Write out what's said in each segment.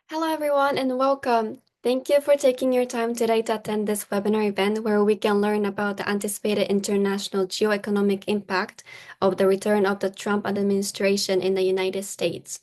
Hello, everyone, and welcome. Thank you for taking your time today to attend this webinar event where we can learn about the anticipated international geoeconomic impact of the return of the Trump administration in the United States.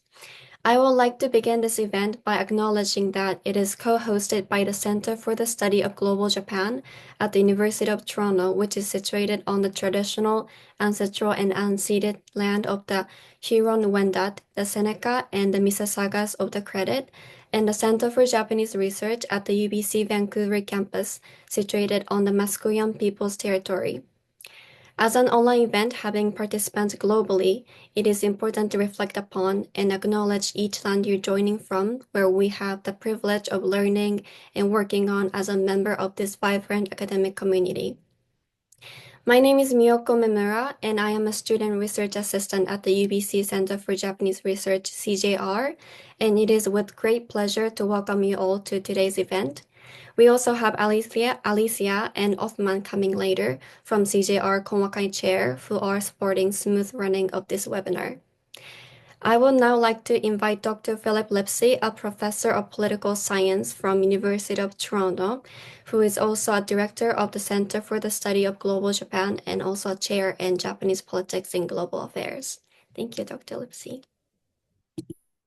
I would like to begin this event by acknowledging that it is co-hosted by the Center for the Study of Global Japan at the University of Toronto, which is situated on the traditional, ancestral, and unceded land of the Huron-Wendat, the Seneca, and the Mississaugas of the Credit, and the Center for Japanese Research at the UBC Vancouver campus, situated on the Musqueam People's Territory. As an online event having participants globally, it is important to reflect upon and acknowledge each land you're joining from, where we have the privilege of learning and working on as a member of this vibrant academic community. My name is Miyoko Memura, and I am a student research assistant at the UBC Centre for Japanese Research, CJR, and it is with great pleasure to welcome you all to today's event. We also have Alicia and Othman coming later from CJR Konwakai Chair, who are supporting smooth running of this webinar. I would now like to invite Dr. Phillip Lipscy, a professor of political science from University of Toronto, who is also a director of the Center for the Study of Global Japan and also a chair in Japanese politics and global affairs. Thank you, Dr. Lipscy.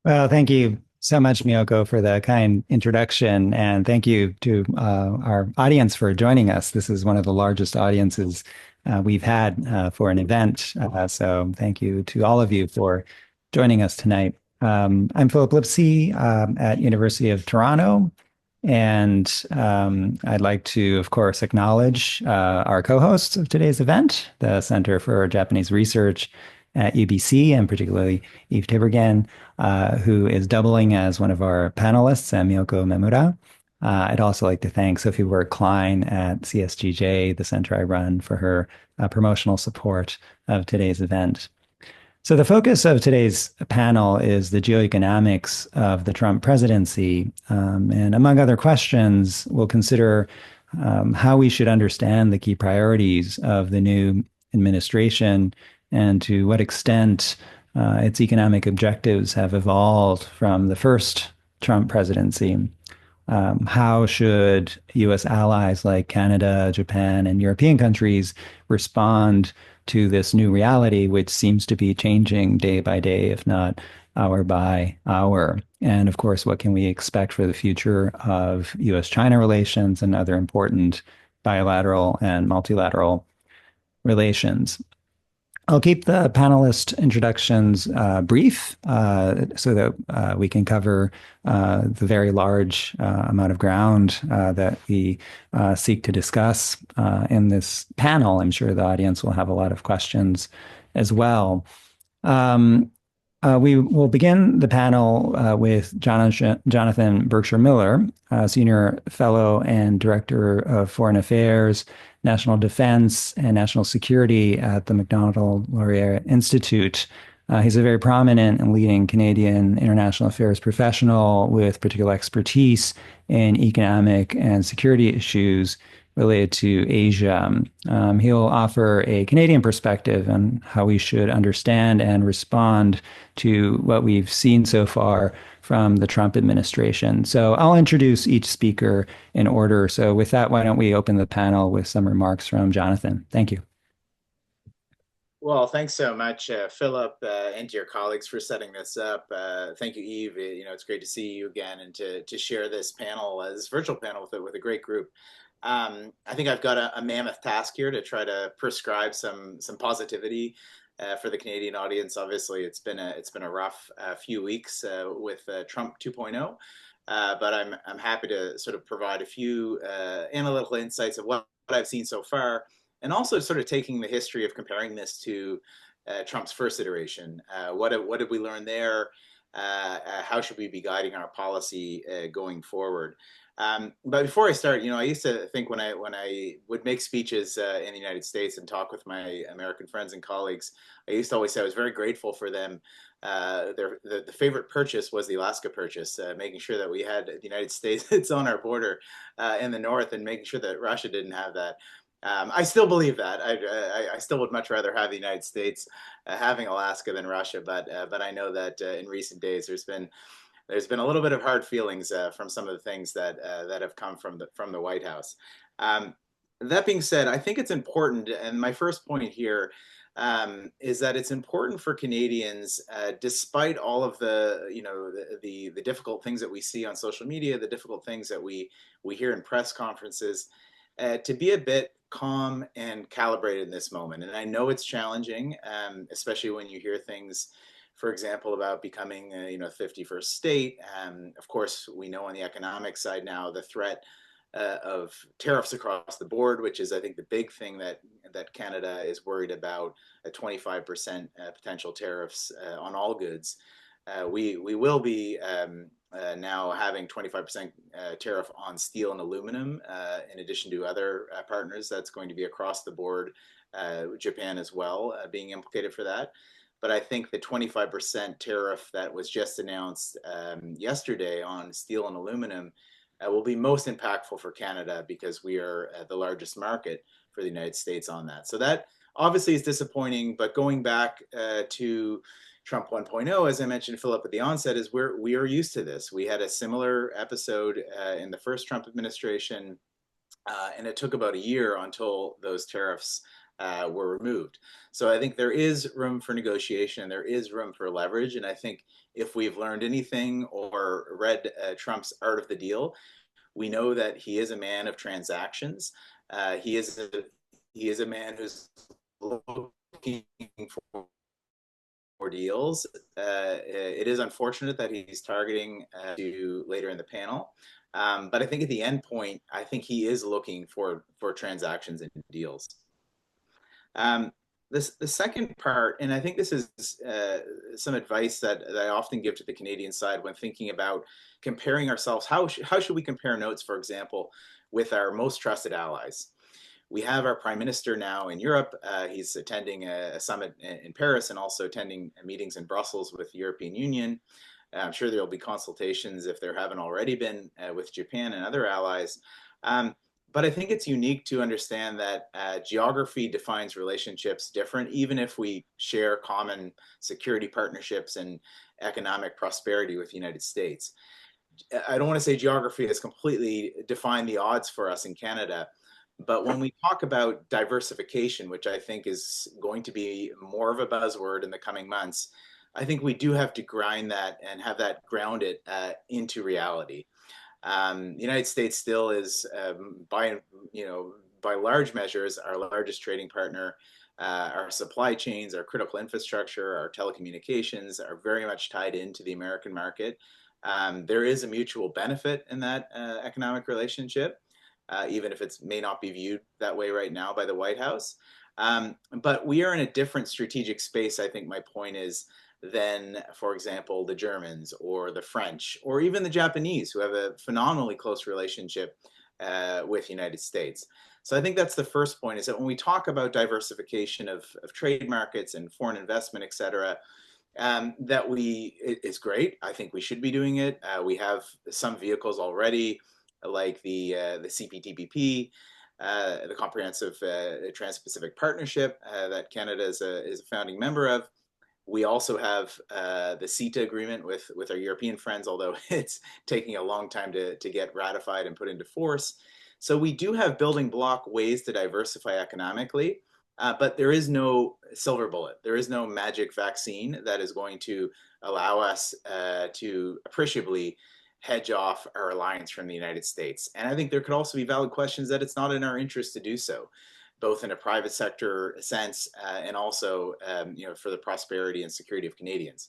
Well, thank you so much, Miyoko, for the kind introduction. And thank you to our audience for joining us. This is one of the largest audiences we've had for an event. So thank you to all of you for joining us tonight. I'm Phillip Lipscy at University of Toronto. And I'd like to, of course, acknowledge our co-hosts of today's event, the Center for Japanese Research at UBC, and particularly Yves Tiberghien, who is doubling as one of our panelists, and Miyoko Memura. I'd also like to thank Sophie Ward-Klein at CSGJ, the center I run, for her promotional support of today's event. So the focus of today's panel is the geoeconomics of the Trump presidency. And among other questions, we'll consider how we should understand the key priorities of the new administration and to what extent its economic objectives have evolved from the first Trump presidency. How should U.S. allies like Canada, Japan, and European countries respond to this new reality, which seems to be changing day by day, if not hour by hour? And of course, what can we expect for the future of U.S.-China relations and other important bilateral and multilateral relations? I'll keep the panelist introductions brief so that we can cover the very large amount of ground that we seek to discuss in this panel. I'm sure the audience will have a lot of questions as well. We will begin the panel with Jonathan Berkshire Miller, Senior Fellow and Director of Foreign Affairs, National Defense, and National Security at the Macdonald-Laurier Institute. He's a very prominent and leading Canadian international affairs professional with particular expertise in economic and security issues related to Asia. He'll offer a Canadian perspective on how we should understand and respond to what we've seen so far from the Trump administration. So I'll introduce each speaker in order. So with that, why don't we open the panel with some remarks from Jonathan? Thank you. Well, thanks so much, Philip, and to your colleagues for setting this up. Thank you, Yves. It's great to see you again and to share this panel, this virtual panel with a great group. I think I've got a mammoth task here to try to prescribe some positivity for the Canadian audience. Obviously, it's been a rough few weeks with Trump 2.0, but I'm happy to sort of provide a few analytical insights of what I've seen so far, and also sort of taking the history of comparing this to Trump's first iteration. What did we learn there? How should we be guiding our policy going forward? But before I start, I used to think when I would make speeches in the United States and talk with my American friends and colleagues, I used to always say I was very grateful for them. The favorite purchase was the Alaska purchase, making sure that we had the United States it's on our border in the north, and making sure that Russia didn't have that. I still believe that. I still would much rather have the United States having Alaska than Russia, but I know that in recent days there's been there's been a little bit of hard feelings from some of the things that that have come from the White House. That being said, I think it's important, and my first point here is that it's important for Canadians, despite all of the the difficult things that we see on social media, the difficult things that we hear in press conferences, to be a bit calm and calibrated in this moment. And I know it's challenging, especially when you hear things, for example, about becoming a 51st state. Of course, we know on the economic side now the threat of tariffs across the board, which is, I think, the big thing that Canada is worried about, a 25% potential tariffs on all goods. We will be now having 25% tariff on steel and aluminum, in addition to other partners. That's going to be across the board, Japan as well being implicated for that. But I think the 25% tariff that was just announced yesterday on steel and aluminum will be most impactful for Canada, because we are the largest market for the United States on that. So that obviously is disappointing, but going back to Trump 1.0, as I mentioned, Philip, at the onset, is we are used to this. We had a similar episode in the first Trump administration, and it took about a year until those tariffs were removed. So I think there is room for negotiation, and there is room for leverage. And I think if we've learned anything or read Trump's Art of the Deal, we know that he is a man of transactions. He is a man who's looking for deals. It is unfortunate that he's targeting to later in the panel. But I think at the end point, I think he is looking for transactions and deals. The second part, and I think this is some advice that I often give to the Canadian side when thinking about comparing ourselves. How should we compare notes, for example, with our most trusted allies? We have our Prime Minister now in Europe. He's attending a summit in Paris and also attending meetings in Brussels with the European Union. I'm sure there will be consultations, if there haven't already been, with Japan and other allies. But I think it's unique to understand that geography defines relationships different, even if we share common security partnerships and economic prosperity with the United States. I don't want to say geography has completely defined the odds for us in Canada, but when we talk about diversification, which I think is going to be more of a buzzword in the coming months, I think we do have to grind that and have that grounded into reality. The United States still is, by large measures, our largest trading partner. Our supply chains, our critical infrastructure, our telecommunications are very much tied into the American market. There is a mutual benefit in that economic relationship, even if it may not be viewed that way right now by the White House. But we are in a different strategic space, I think my point is, than, for example, the Germans or the French or even the Japanese, who have a phenomenally close relationship with the United States. So I think that's the first point, is that when we talk about diversification of trade markets and foreign investment, et cetera, it's great. I think we should be doing it. We have some vehicles already, like the CPTPP, the Comprehensive Trans-Pacific Partnership that Canada is a founding member of. We also have the CETA agreement with our European friends, although it's taking a long time to get ratified and put into force. So we do have building block ways to diversify economically, but there is no silver bullet. There is no magic vaccine that is going to allow us to appreciably hedge off our reliance from the United States. And I think there could also be valid questions that it's not in our interest to do so, both in a private sector sense and also for the prosperity and security of Canadians.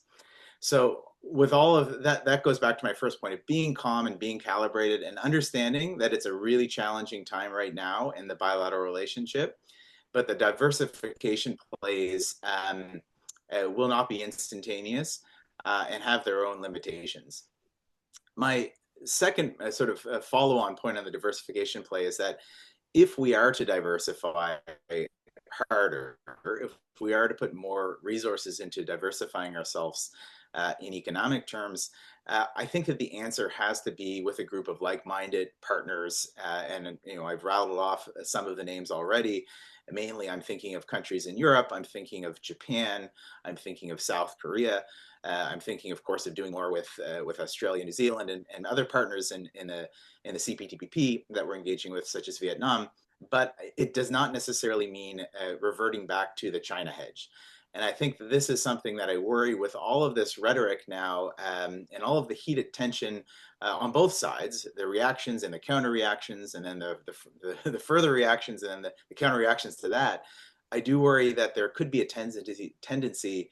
So with all of that, that goes back to my first point of being calm and being calibrated and understanding that it's a really challenging time right now in the bilateral relationship, but the diversification plays will not be instantaneous and have their own limitations. My second sort of follow-on point on the diversification play is that if we are to diversify harder, if we are to put more resources into diversifying ourselves in economic terms, I think that the answer has to be with a group of like-minded partners. And I've rattled off some of the names already. Mainly, I'm thinking of countries in Europe. I'm thinking of Japan. I'm thinking of South Korea. I'm thinking, of course, of doing more with Australia, New Zealand, and other partners in the CPTPP that we're engaging with, such as Vietnam. But it does not necessarily mean reverting back to the China hedge. And I think that this is something that I worry with all of this rhetoric now, and all of the heated tension on both sides, the reactions and the counter reactions, and then the further reactions and then the counter reactions to that. I do worry that there could be a tendency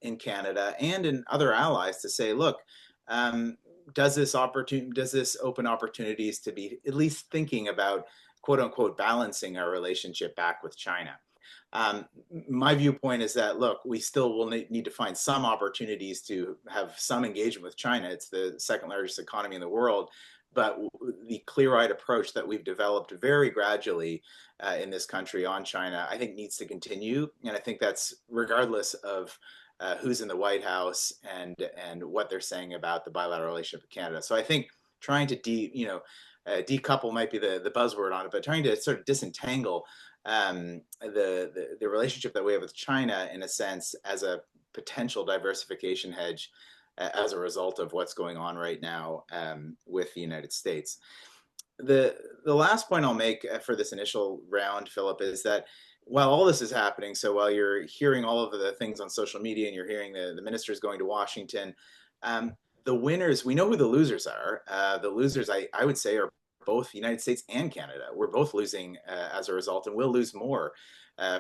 in Canada and in other allies to say, look, does this open opportunities to be at least thinking about quote unquote balancing our relationship back with China? My viewpoint is that, look, we still will need to find some opportunities to have some engagement with China. It's the second largest economy in the world. But the clear-eyed approach that we've developed very gradually in this country on China, I think needs to continue. And I think that's regardless of who's in the White House and what they're saying about the bilateral relationship with Canada. So I think trying to decouple might be the buzzword on it, but trying to sort of disentangle the relationship that we have with China, in a sense, as a potential diversification hedge as a result of what's going on right now with the United States. The last point I'll make for this initial round, Philip, is that while all this is happening, so while you're hearing all of the things on social media and you're hearing the ministers going to Washington, the winners, we know who the losers are. The losers, I would say, are both the United States and Canada. We're both losing as a result, and we'll lose more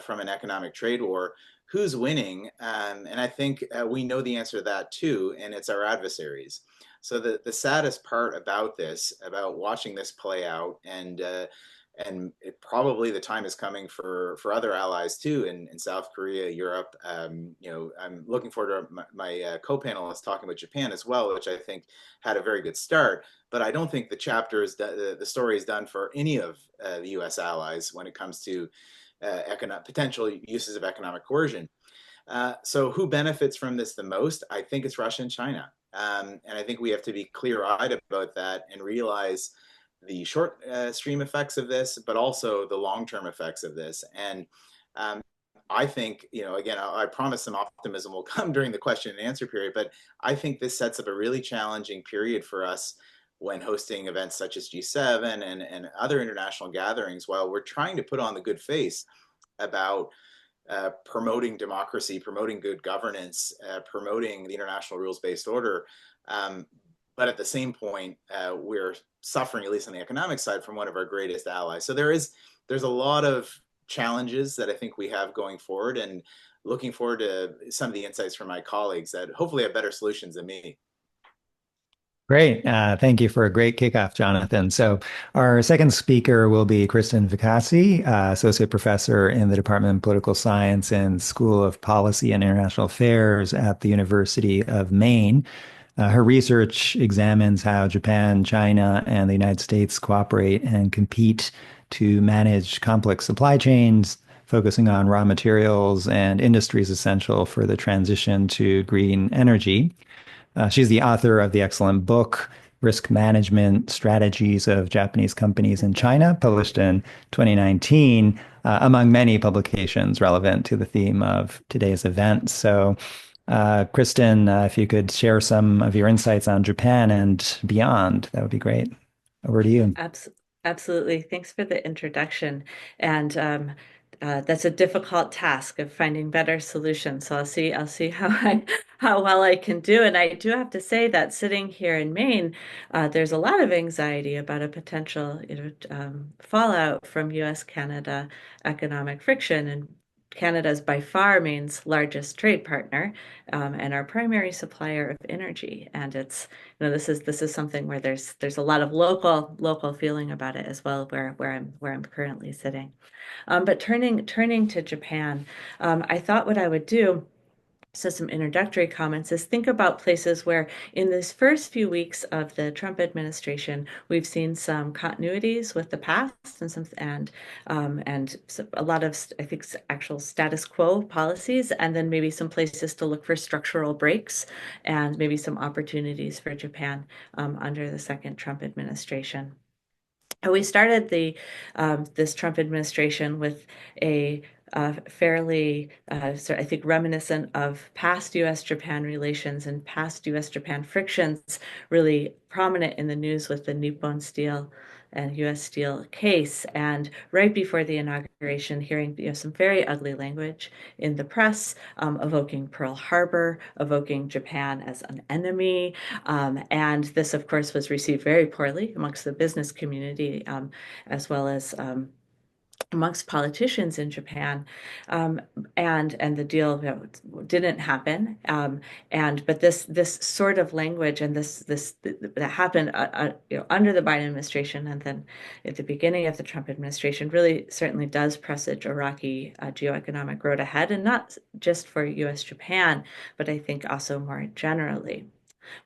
from an economic trade war. Who's winning? And I think we know the answer to that too, and it's our adversaries. So the saddest part about this, about watching this play out, and probably the time is coming for other allies too in South Korea, Europe. I'm looking forward to my co-panelists talking about Japan as well, which I think had a very good start. But I don't think the story is done for any of the U.S. allies when it comes to potential uses of economic coercion. So who benefits from this the most? I think it's Russia and China. And I think we have to be clear-eyed about that and realize the short stream effects of this, but also the long-term effects of this. And I think, again, I promise some optimism will come during the question and answer period, but I think this sets up a really challenging period for us when hosting events such as G7 and other international gatherings, while we're trying to put on the good face about promoting democracy, promoting good governance, promoting the international rules-based order. But at the same point, we're suffering, at least on the economic side, from one of our greatest allies. So there's a lot of challenges that I think we have going forward, and looking forward to some of the insights from my colleagues that hopefully have better solutions than me. Great. Thank you for a great kickoff, Jonathan. So our second speaker will be Kristin Vekasi, Associate Professor in the Department of Political Science and School of Policy and International Affairs at the University of Maine. Her research examines how Japan, China, and the United States cooperate and compete to manage complex supply chains, focusing on raw materials and industries essential for the transition to green energy. She's the author of the excellent book, Risk Management Strategies of Japanese Companies in China, published in 2019, among many publications relevant to the theme of today's event. So, Kristin, if you could share some of your insights on Japan and beyond, that would be great. Over to you. Absolutely. Thanks for the introduction. And that's a difficult task of finding better solutions. So I'll see how well I can do. And I do have to say that sitting here in Maine, there's a lot of anxiety about a potential fallout from U.S.-Canada economic friction. And Canada is by far Maine's largest trade partner, and our primary supplier of energy. And it's this is something where there's a lot of local feeling about it as well, where I'm currently sitting. But turning to Japan, I thought what I would do So some introductory comments is think about places where in this first few weeks of the Trump administration, we've seen some continuities with the past and a lot of, I think, actual status quo policies, and then maybe some places to look for structural breaks and maybe some opportunities for Japan under the second Trump administration. And we started this Trump administration with a fairly, I think, reminiscent of past U.S.-Japan relations and past U.S.-Japan frictions, really prominent in the news with the Nippon Steel and U.S. Steel case. And right before the inauguration, hearing some very ugly language in the press, evoking Pearl Harbor, evoking Japan as an enemy. And this, of course, was received very poorly amongst the business community, as well as amongst politicians in Japan, and the deal didn't happen. But this sort of language and that happened under the Biden administration, and then at the beginning of the Trump administration, really certainly does presage a rocky geoeconomic road ahead, and not just for U.S.-Japan, but I think also more generally.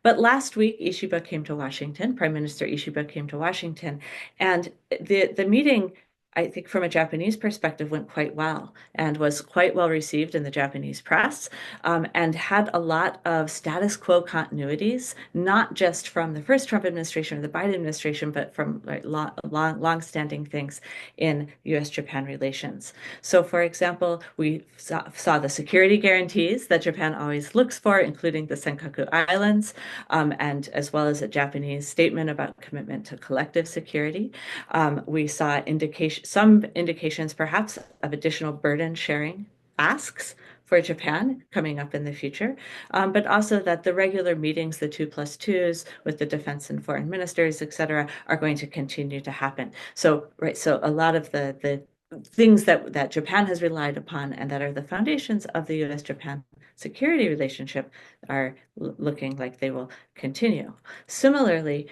But last week, Ishiba came to Washington. Prime Minister Ishiba came to Washington, and the meeting, I think from a Japanese perspective, went quite well and was quite well received in the Japanese press, and had a lot of status quo continuities, not just from the first Trump administration or the Biden administration, but from long-standing things in U.S.-Japan relations. So, for example, we saw the security guarantees that Japan always looks for, including the Senkaku Islands, and as well as a Japanese statement about commitment to collective security. We saw some indications perhaps of additional burden sharing asks for Japan coming up in the future, but also that the regular meetings, the 2+2s with the defense and foreign ministers, et cetera, are going to continue to happen. So a lot of the things that Japan has relied upon and that are the foundations of the U.S.-Japan security relationship are looking like they will continue. Similarly,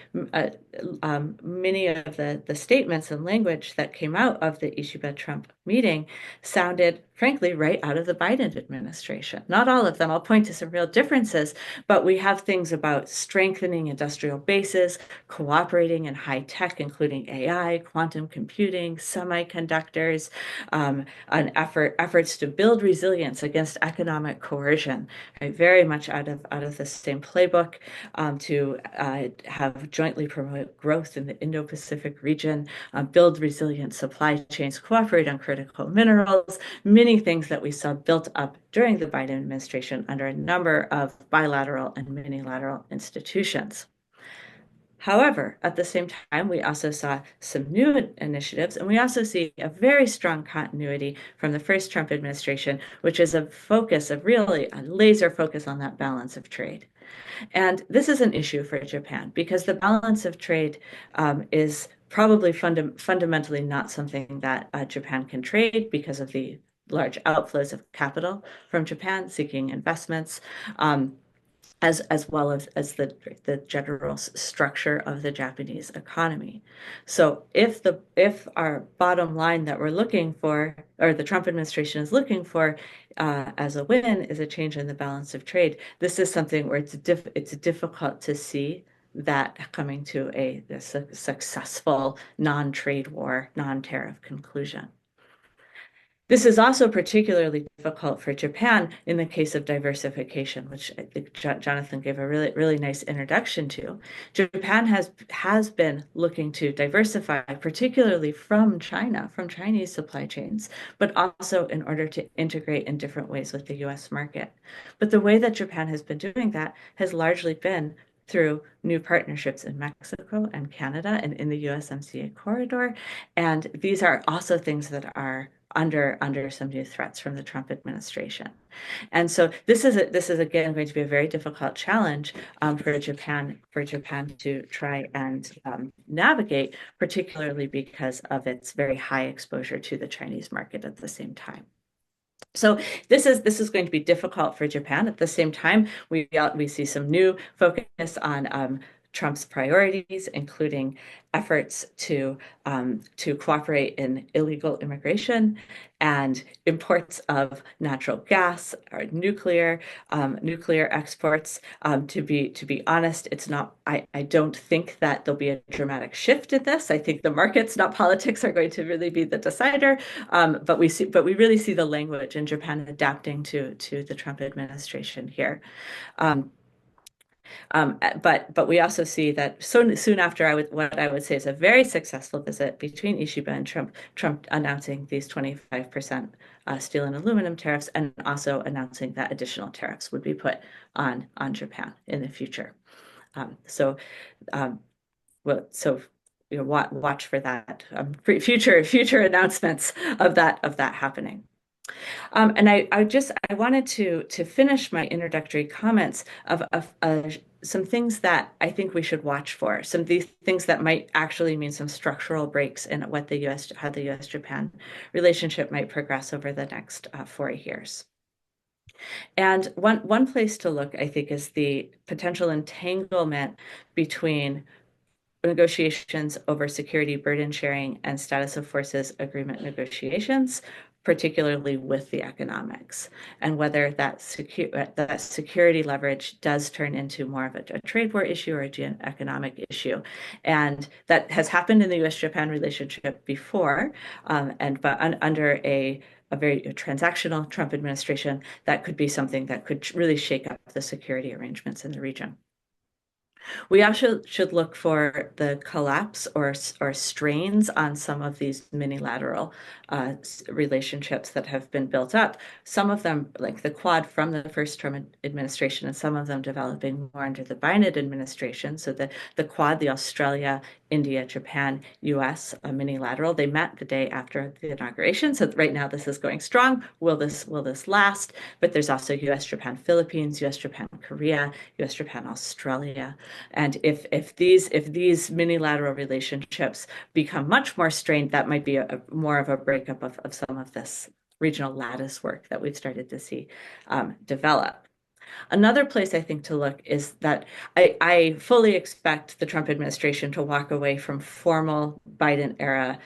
many of the statements and language that came out of the Ishiba-Trump meeting sounded, frankly, right out of the Biden administration. Not all of them. I'll point to some real differences, but we have things about strengthening industrial bases, cooperating in high tech, including AI, quantum computing, semiconductors, efforts to build resilience against economic coercion, right? Very much out of the same playbook, to have jointly promote growth in the Indo-Pacific region, build resilient supply chains, cooperate on critical minerals, many things that we saw built up during the Biden administration under a number of bilateral and minilateral institutions. However, at the same time, we also saw some new initiatives, and we also see a very strong continuity from the first Trump administration, which is a laser focus on that balance of trade. And this is an issue for Japan because the balance of trade is probably fundamentally not something that Japan can trade because of the large outflows of capital from Japan seeking investments, as well as the general structure of the Japanese economy. So if our bottom line that we're looking for, or the Trump administration is looking for, as a win, is a change in the balance of trade, this is something where it's difficult to see that coming to a successful non-trade war, non-tariff conclusion. This is also particularly difficult for Japan in the case of diversification, which I think Jonathan gave a really nice introduction to. Japan has been looking to diversify, particularly from China, from Chinese supply chains, but also in order to integrate in different ways with the US market. But the way that Japan has been doing that has largely been through new partnerships in Mexico and Canada and in the USMCA corridor. And these are also things that are under some new threats from the Trump administration. And so this is again going to be a very difficult challenge for Japan to try and navigate, particularly because of its very high exposure to the Chinese market at the same time. So this is going to be difficult for Japan. At the same time, we see some new focus on Trump's priorities, including efforts to cooperate in illegal immigration and imports of natural gas or nuclear exports. To be honest, it's not. I don't think that there'll be a dramatic shift in this. I think the markets, not politics, are going to really be the decider. But we really see the language in Japan adapting to the Trump administration here. But we also see that soon after what I would say is a very successful visit between Ishiba and Trump announcing these 25% steel and aluminum tariffs, and also announcing that additional tariffs would be put on Japan in the future. So watch for that future announcements of that happening. And I wanted to finish my introductory comments of some things that I think we should watch for, some of these things that might actually mean some structural breaks in how the U.S.-Japan relationship might progress over the next 4 years. And one place to look, I think, is the potential entanglement between negotiations over security burden sharing and status of forces agreement negotiations, particularly with the economics, and whether that security leverage does turn into more of a trade war issue or a geoeconomic issue. And that has happened in the U.S.-Japan relationship before, but under a very transactional Trump administration, that could be something that could really shake up the security arrangements in the region. We also should look for the collapse or strains on some of these minilateral relationships that have been built up. Some of them, like the Quad from the first term administration, and some of them developing more under the Biden administration. So the Quad, the Australia, India, Japan, US, minilateral, they met the day after the inauguration. So right now this is going strong. Will this last? But there's also US, Japan, Philippines, US, Japan, Korea, US, Japan, Australia. And if these minilateral relationships become much more strained, that might be more of a breakup of some of this regional lattice work that we've started to see develop. Another place I think to look is that I fully expect the Trump administration to walk away from formal Biden-era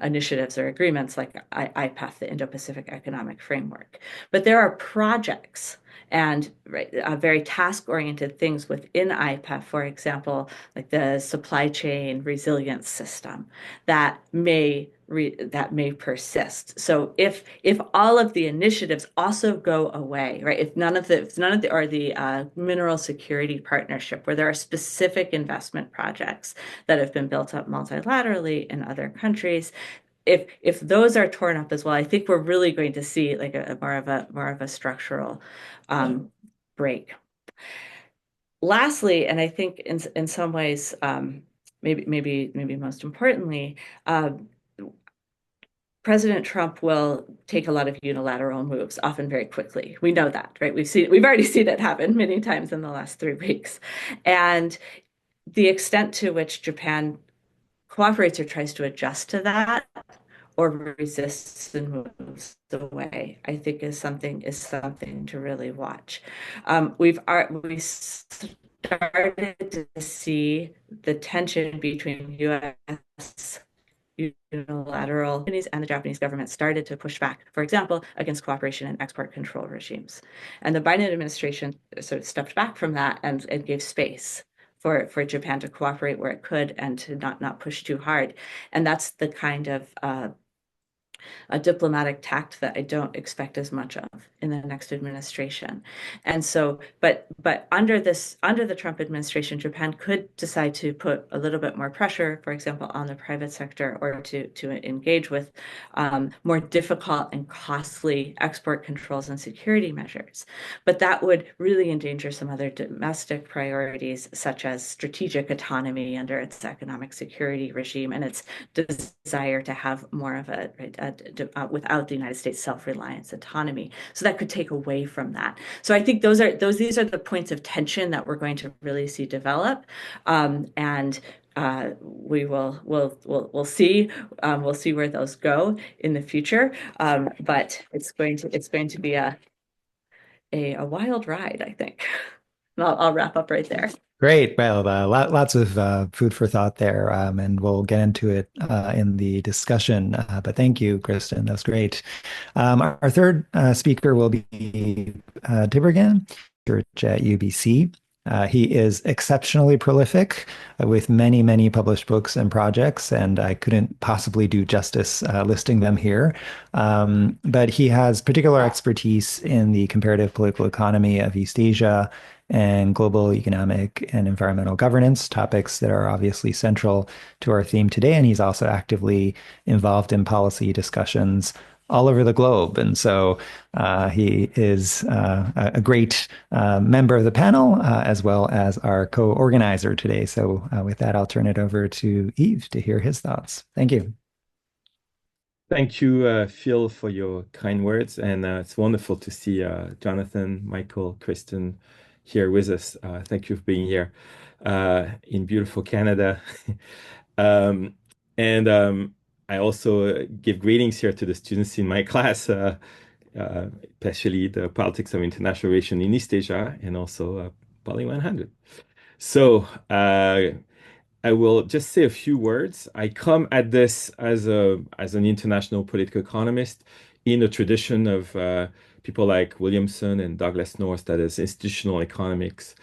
initiatives or agreements like IPEF, the Indo-Pacific Economic Framework. But there are projects and very task-oriented things within IPEF, for example, like the supply chain resilience system, that may persist. So if all of the initiatives also go away, right? If none of the mineral security partnership, where there are specific investment projects that have been built up multilaterally in other countries, if those are torn up as well, I think we're really going to see like more of a structural break. Lastly, and I think in some ways, maybe most importantly, President Trump will take a lot of unilateral moves, often very quickly. We know that, right? We've already seen it happen many times in the last 3 weeks, and the extent to which Japan cooperates or tries to adjust to that, or resists and moves away, I think is something to really watch. We started to see the tension between U.S. unilateral companies and the Japanese government started to push back, for example, against cooperation and export control regimes. And the Biden administration sort of stepped back from that and gave space for Japan to cooperate where it could and to not push too hard. And that's the kind of a diplomatic tact that I don't expect as much of in the next administration. And so, but under the Trump administration, Japan could decide to put a little bit more pressure, for example, on the private sector, or to engage with more difficult and costly export controls and security measures. But that would really endanger some other domestic priorities, such as strategic autonomy under its economic security regime and its desire to have more of a without the United States self-reliance autonomy. So that could take away from that. So I think these are the points of tension that we're going to really see develop, and we'll see where those go in the future. But it's going to be a wild ride, I think. And I'll wrap up right there. Great. Well, lots of food for thought there, and we'll get into it in the discussion. But thank you, Kristin. That was great. Our third speaker will be Tiberghien, research at UBC. He is exceptionally prolific with many, many published books and projects, and I couldn't possibly do justice listing them here. But he has particular expertise in the comparative political economy of East Asia and global economic and environmental governance, topics that are obviously central to our theme today. And he's also actively involved in policy discussions all over the globe. And so he is a great member of the panel, as well as our co-organizer today. So with that, I'll turn it over to Yves to hear his thoughts. Thank you. Thank you, Phil, for your kind words. And it's wonderful to see Jonathan, Michael, Kristin here with us. Thank you for being here in beautiful Canada. I also give greetings here to the students in my class, especially the Politics of International Relations in East Asia and also Poly 100. So I will just say a few words. I come at this as an international political economist in a tradition of people like Williamson and Douglas North, that is institutional economics.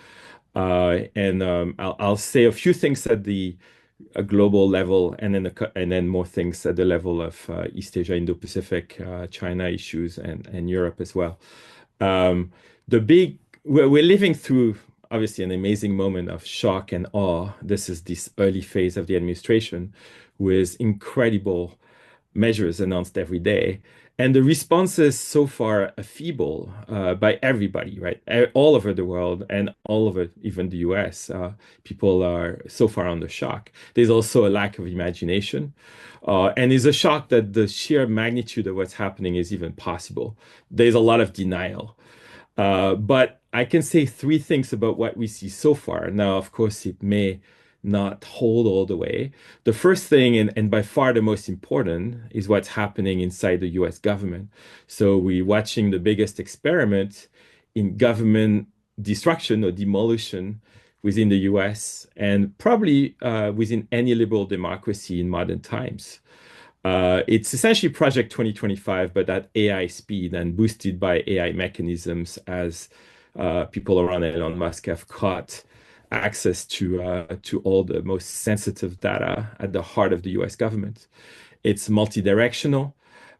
I'll say a few things at the global level, and then more things at the level of East Asia, Indo-Pacific, China issues, and Europe as well. We're living through obviously an amazing moment of shock and awe. This is this early phase of the administration with incredible measures announced every day. And the responses so far are feeble by everybody, right? All over the world and all over even the US. People are so far under shock. There's also a lack of imagination. And it's a shock that the sheer magnitude of what's happening is even possible. There's a lot of denial. But I can say three things about what we see so far. Now, of course, it may not hold all the way. The first thing, and by far the most important, is what's happening inside the US government. So we're watching the biggest experiment in government destruction or demolition within the US and probably within any liberal democracy in modern times. It's essentially Project 2025, but at AI speed and boosted by AI mechanisms as people around Elon Musk have caught access to all the most sensitive data at the heart of the US government. It's multi-directional.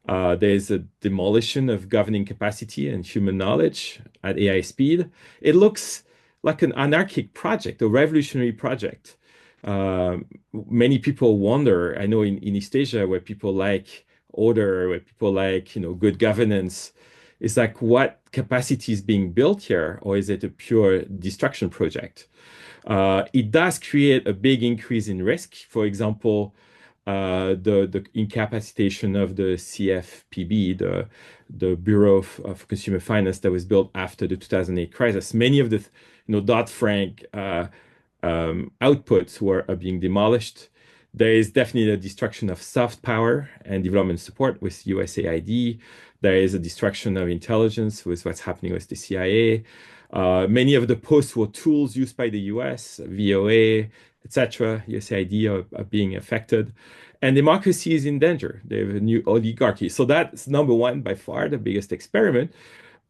There's a demolition of governing capacity and human knowledge at AI speed. It looks like an anarchic project, a revolutionary project. Many people wonder, I know in East Asia, where people like order, where people like, good governance, it's like, what capacity is being built here, or is it a pure destruction project? It does create a big increase in risk. For example, the incapacitation of the CFPB, the Bureau of Consumer Finance that was built after the 2008 crisis. Many of the Dodd-Frank outputs are being demolished. There is definitely a destruction of soft power and development support with USAID. There is a destruction of intelligence with what's happening with the CIA. Many of the post-war tools used by the US, VOA, etc., USAID are being affected. And democracy is in danger. They have a new oligarchy. So that's number one, by far, the biggest experiment.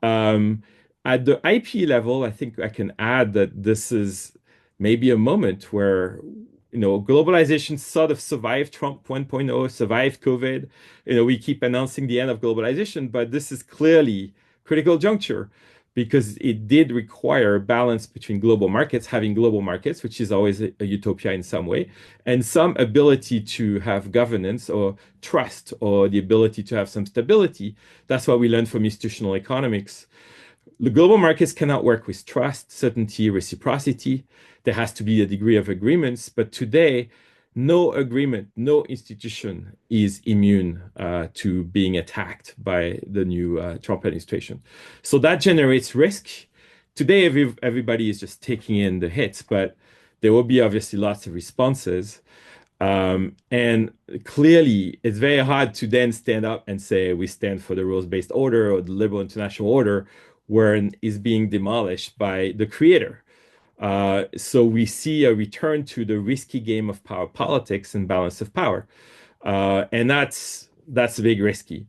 At the IP level, I think I can add that this is maybe a moment where globalization sort of survived Trump 1.0, survived COVID. We keep announcing the end of globalization, but this is clearly critical juncture because it did require balance between global markets, having global markets, which is always a utopia in some way, and some ability to have governance or trust or the ability to have some stability. That's what we learned from institutional economics. The global markets cannot work with trust, certainty, reciprocity. There has to be a degree of agreements. But today, no agreement, no institution is immune to being attacked by the new Trump administration. So that generates risk. Today, everybody is just taking in the hits, but there will be obviously lots of responses. And clearly, it's very hard to then stand up and say we stand for the rules-based order or the liberal international order, where is being demolished by the creator. So we see a return to the risky game of power politics and balance of power. And that's a big risky.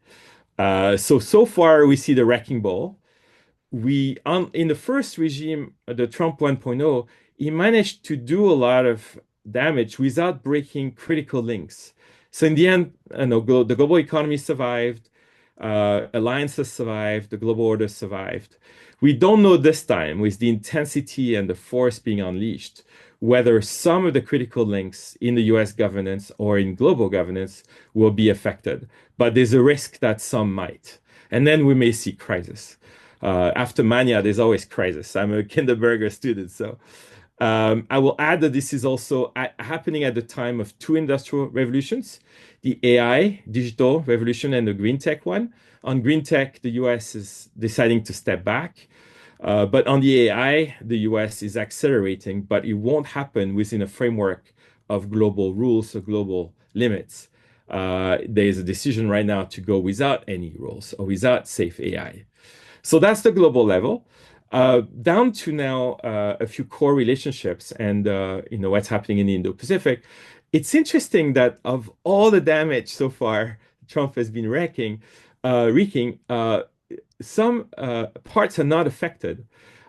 So far we see the wrecking ball. In the first regime, the Trump 1.0, he managed to do a lot of damage without breaking critical links. So in the end, the global economy survived, alliances survived, the global order survived. We don't know this time, with the intensity and the force being unleashed, whether some of the critical links in the US governance or in global governance will be affected. But there's a risk that some might. And then we may see crisis. After mania, there's always crisis. I'm a kindergarten student, so I will add that this is also happening at the time of two industrial revolutions, the AI digital revolution and the green tech one. On green tech, the US is deciding to step back. But on the AI, the US is accelerating, but it won't happen within a framework of global rules or global limits. There is a decision right now to go without any rules or without safe AI. So that's the global level. Down to now a few core relationships and what's happening in the Indo-Pacific. It's interesting that of all the damage so far Trump has been wreaking, some parts are not affected,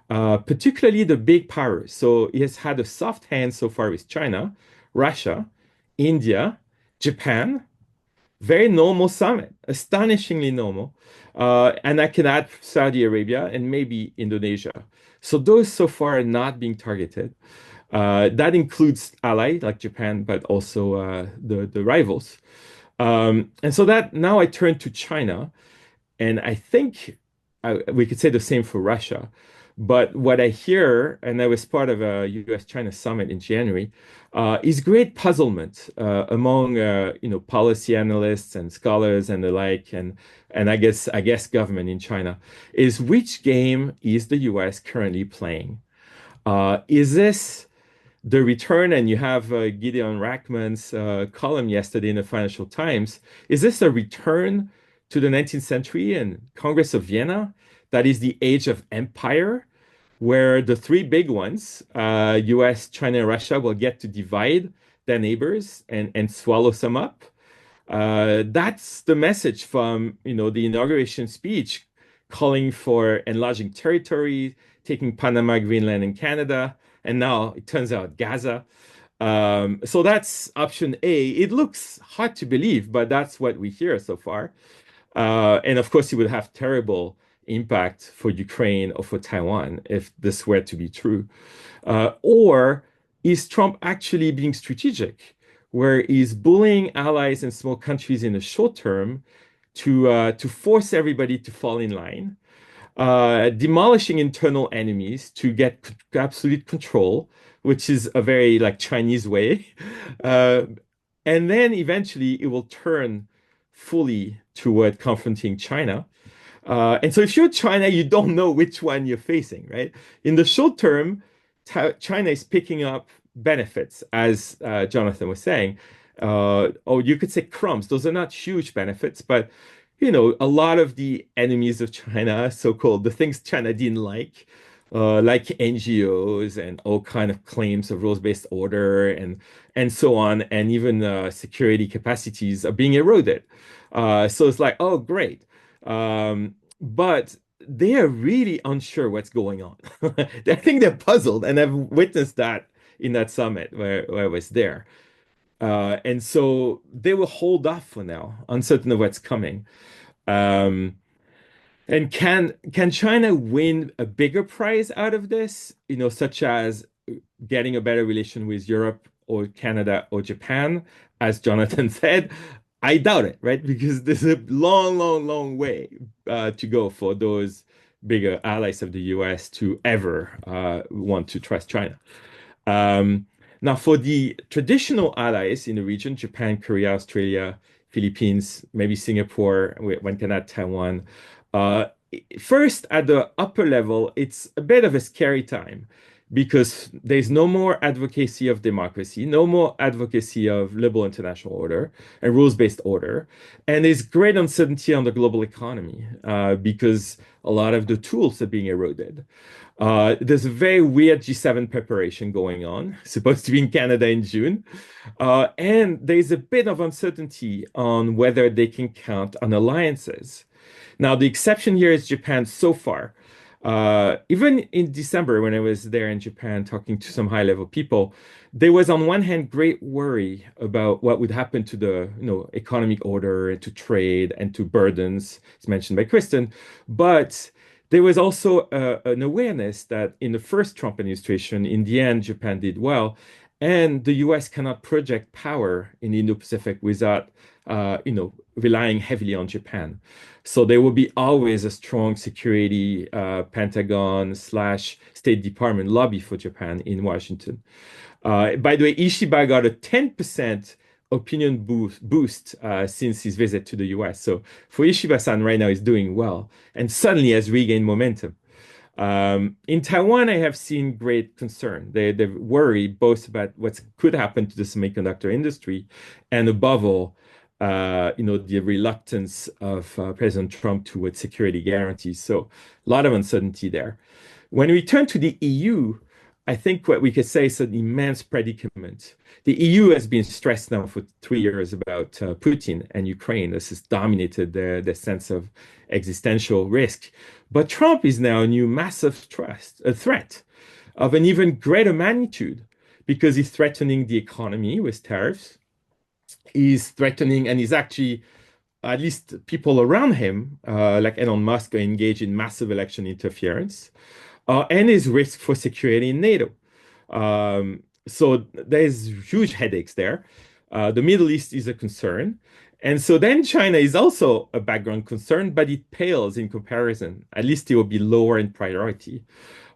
particularly the big powers. So he has had a soft hand so far with China, Russia, India, Japan. Very normal summit, astonishingly normal. And I can add Saudi Arabia and maybe Indonesia. So those so far are not being targeted. That includes allies like Japan, but also the rivals. And so that now I turn to China, and I think we could say the same for Russia. But what I hear, and I was part of a US-China summit in January, is great puzzlement among policy analysts and scholars and the like, and I guess government in China, is which game is the US currently playing? Is this the return? And you have Gideon Rachman's column yesterday in the Financial Times. Is this a return to the 19th century and Congress of Vienna? That is the age of empire, where the three big ones, US, China, and Russia, will get to divide their neighbors and swallow some up. That's the message from the inauguration speech, calling for enlarging territory, taking Panama, Greenland, and Canada, and now it turns out Gaza. So that's option A. It looks hard to believe, but that's what we hear so far. And of course, it would have terrible impact for Ukraine or for Taiwan if this were to be true. Or is Trump actually being strategic, where he's bullying allies and small countries in the short term to force everybody to fall in line, demolishing internal enemies to get absolute control, which is a very Chinese way. And then eventually it will turn fully toward confronting China. And so if you're China, you don't know which one you're facing, right? In the short term, China is picking up benefits, as Jonathan was saying. Or you could say crumbs. Those are not huge benefits, but a lot of the enemies of China, so-called, the things China didn't like NGOs and all kind of claims of rules-based order and so on, and even security capacities are being eroded. So it's like, oh, great. But they are really unsure what's going on. I think they're puzzled, and I've witnessed that in that summit where I was there. And so they will hold off for now, uncertain of what's coming. And can China win a bigger prize out of this, such as getting a better relation with Europe or Canada or Japan, as Jonathan said? I doubt it, right? Because there's a long, long, long way to go for those bigger allies of the US to ever want to trust China. Now, for the traditional allies in the region, Japan, Korea, Australia, Philippines, maybe Singapore, one can add Taiwan. First, at the upper level, it's a bit of a scary time because there's no more advocacy of democracy, no more advocacy of liberal international order and rules-based order. And there's great uncertainty on the global economy because a lot of the tools are being eroded. There's a very weird G7 preparation going on, supposed to be in Canada in June. And there's a bit of uncertainty on whether they can count on alliances. Now, the exception here is Japan so far. Even in December, when I was there in Japan talking to some high-level people, there was on one hand great worry about what would happen to the economic order and to trade and to burdens, as mentioned by Kristin. But there was also an awareness that in the first Trump administration, in the end, Japan did well, and the US cannot project power in the Indo-Pacific without, relying heavily on Japan. So there will be always a strong security Pentagon / State Department lobby for Japan in Washington. By the way, Ishiba got a 10% opinion boost since his visit to the US. So for Ishiba-san right now, he's doing well and suddenly has regained momentum. In Taiwan, I have seen great concern. They worry both about what could happen to the semiconductor industry and above all, the reluctance of President Trump towards security guarantees. So a lot of uncertainty there. When we turn to the EU, I think what we could say is an immense predicament. The EU has been stressed now for 3 years about Putin and Ukraine. This has dominated the sense of existential risk. But Trump is now a new massive threat of an even greater magnitude because he's threatening the economy with tariffs. He's threatening, and he's actually, at least people around him, like Elon Musk, are engaged in massive election interference. And his risk for security in NATO. So there's huge headaches there. The Middle East is a concern. And so then China is also a background concern, but it pales in comparison. At least it will be lower in priority.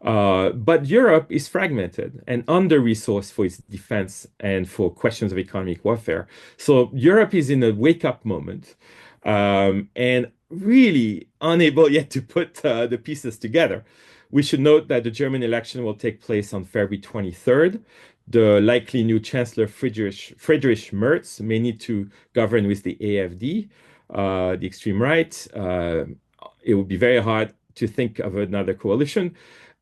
But Europe is fragmented and under-resourced for its defense and for questions of economic warfare. So Europe is in a wake-up moment and really unable yet to put the pieces together. We should note that the German election will take place on February 23rd. The likely new Chancellor Friedrich Merz may need to govern with the AfD, the extreme right. It will be very hard to think of another coalition.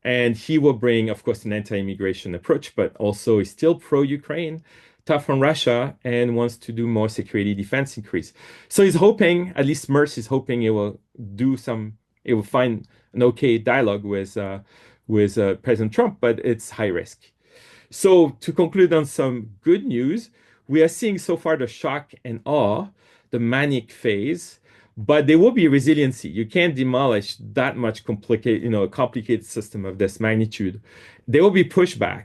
And he will bring, of course, an anti-immigration approach, but also is still pro-Ukraine, tough on Russia, and wants to do more security defense increase. So he's hoping, at least Merz is hoping it will find an okay dialogue with President Trump, but it's high risk. So to conclude on some good news, we are seeing so far the shock and awe, the manic phase, but there will be resiliency. You can't demolish that much complicated system of this magnitude. There will be pushback.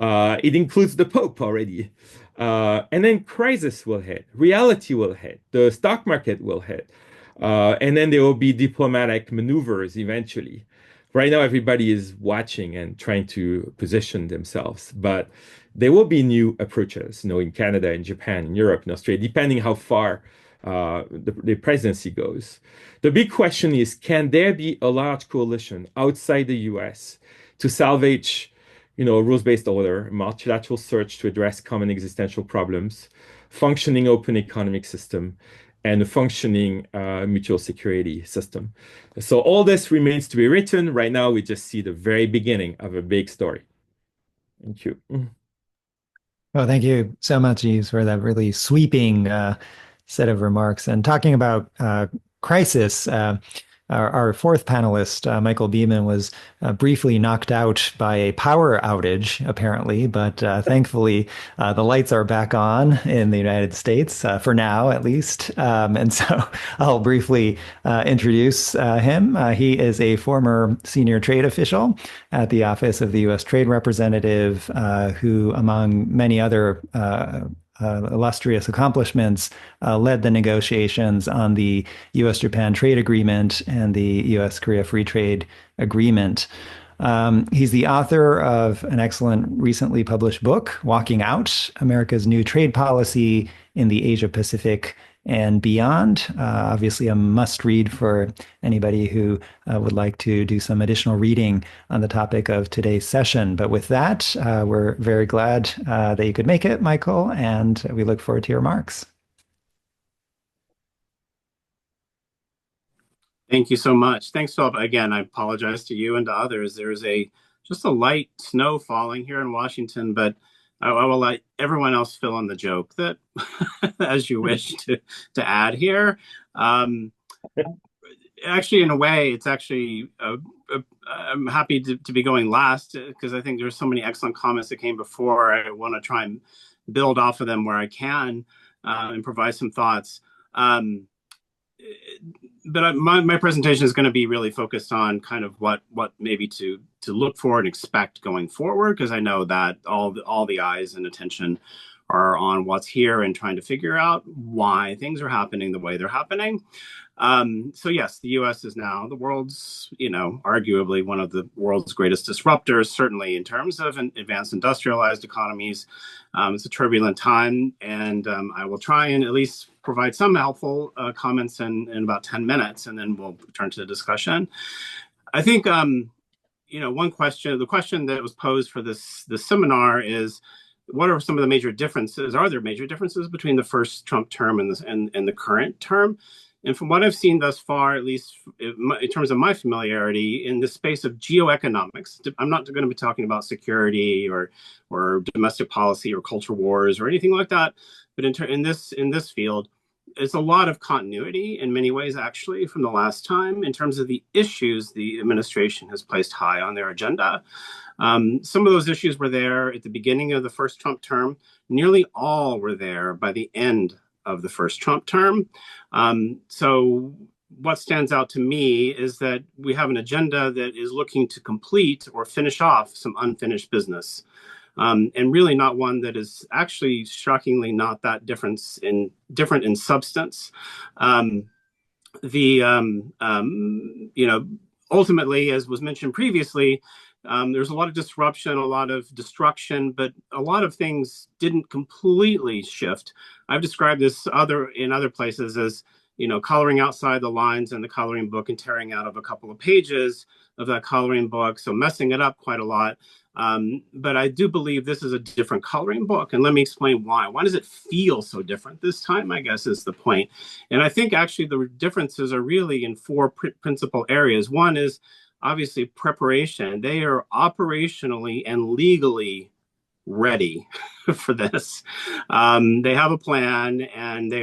It includes the Pope already. And then crisis will hit, reality will hit, the stock market will hit. And then there will be diplomatic maneuvers eventually. Right now, everybody is watching and trying to position themselves, but there will be new approaches, in Canada, in Japan, in Europe, in Australia, depending how far the presidency goes. The big question is, can there be a large coalition outside the US to salvage, a rules-based order, multilateral search to address common existential problems, functioning open economic system, and a functioning mutual security system. So all this remains to be written. Right now, we just see the very beginning of a big story. Thank you. Well, thank you so much, Yves, for that really sweeping set of remarks. And talking about crisis, our fourth panelist, Michael Beeman, was briefly knocked out by a power outage, apparently, but thankfully the lights are back on in the United States, for now at least. And so I'll briefly introduce him. He is a former senior trade official at the Office of the U.S. Trade Representative, who, among many other illustrious accomplishments, led the negotiations on the U.S.-Japan trade agreement and the U.S.-Korea free trade agreement. He's the author of an excellent recently published book, Walking Out, America's New Trade Policy in the Asia-Pacific and Beyond. Obviously a must-read for anybody who would like to do some additional reading on the topic of today's session. But with that, we're very glad that you could make it, Michael, and we look forward to your remarks. Thank you so much. Thanks, Philip. Again, I apologize to you and to others. There's just a light snow falling here in Washington, but I will let everyone else fill in the joke that as you wish to add here. Actually, in a way, it's actually I'm happy to be going last because I think there's so many excellent comments that came before. I want to try and build off of them where I can and provide some thoughts. But my presentation is going to be really focused on kind of what maybe to look for and expect going forward, because I know that all the eyes and attention are on what's here and trying to figure out why things are happening the way they're happening. So yes, the U.S. is now the world's, arguably one of the world's greatest disruptors, certainly in terms of advanced industrialized economies. It's a turbulent time, and I will try and at least provide some helpful comments in about 10 minutes, and then we'll turn to the discussion. I think, the question that was posed for this seminar is, what are some of the major differences? Are there major differences between the first Trump term and the current term? And from what I've seen thus far, at least in terms of my familiarity in the space of geoeconomics, I'm not going to be talking about security or domestic policy or culture wars or anything like that. But in this field, it's a lot of continuity in many ways, actually, from the last time in terms of the issues the administration has placed high on their agenda. Some of those issues were there at the beginning of the first Trump term. Nearly all were there by the end of the first Trump term. So what stands out to me is that we have an agenda that is looking to complete or finish off some unfinished business. And really not one that is actually shockingly not that different in substance. Ultimately, as was mentioned previously, there's a lot of disruption, a lot of destruction, but a lot of things didn't completely shift. I've described this in other places as, coloring outside the lines in the coloring book and tearing out of a couple of pages of that coloring book, so messing it up quite a lot. But I do believe this is a different coloring book, and let me explain why. Why does it feel so different this time, I guess, is the point. And I think actually the differences are really in four principal areas. One is obviously preparation. They are operationally and legally ready for this. They have a plan, and they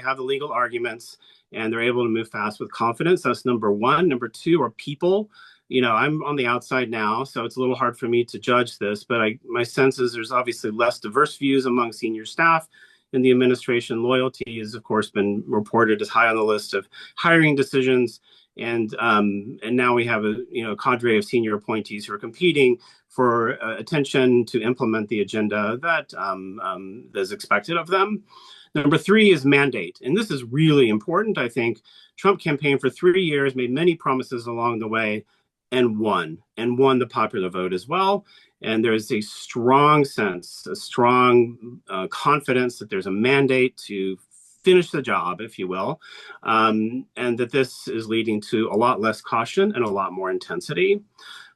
have the legal arguments, and they're able to move fast with confidence. That's number one. Number two are people. I'm on the outside now, so it's a little hard for me to judge this, but my sense is there's obviously less diverse views among senior staff in the administration. Loyalty has, of course, been reported as high on the list of hiring decisions. And now we have a cadre of senior appointees who are competing for attention to implement the agenda that is expected of them. Number three is mandate. And this is really important, I think. Trump campaigned for 3 years, made many promises along the way, and won the popular vote as well. And there's a strong sense, a strong confidence that there's a mandate to finish the job, if you will, and that this is leading to a lot less caution and a lot more intensity.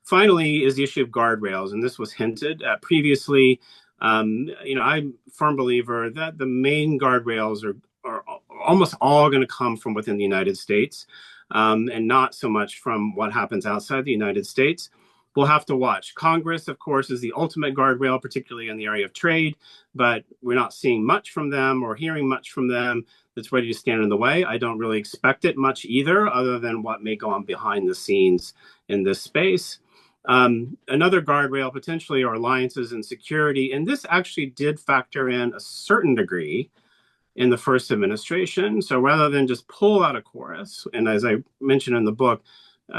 Finally is the issue of guardrails, and this was hinted at previously. I'm a firm believer that the main guardrails are almost all going to come from within the United States, and not so much from what happens outside the United States. We'll have to watch. Congress, of course, is the ultimate guardrail, particularly in the area of trade, but we're not seeing much from them or hearing much from them that's ready to stand in the way. I don't really expect it much either, other than what may go on behind the scenes in this space. Another guardrail potentially are alliances and security, and this actually did factor in a certain degree in the first administration. So rather than just pull out a chorus, and as I mentioned in the book,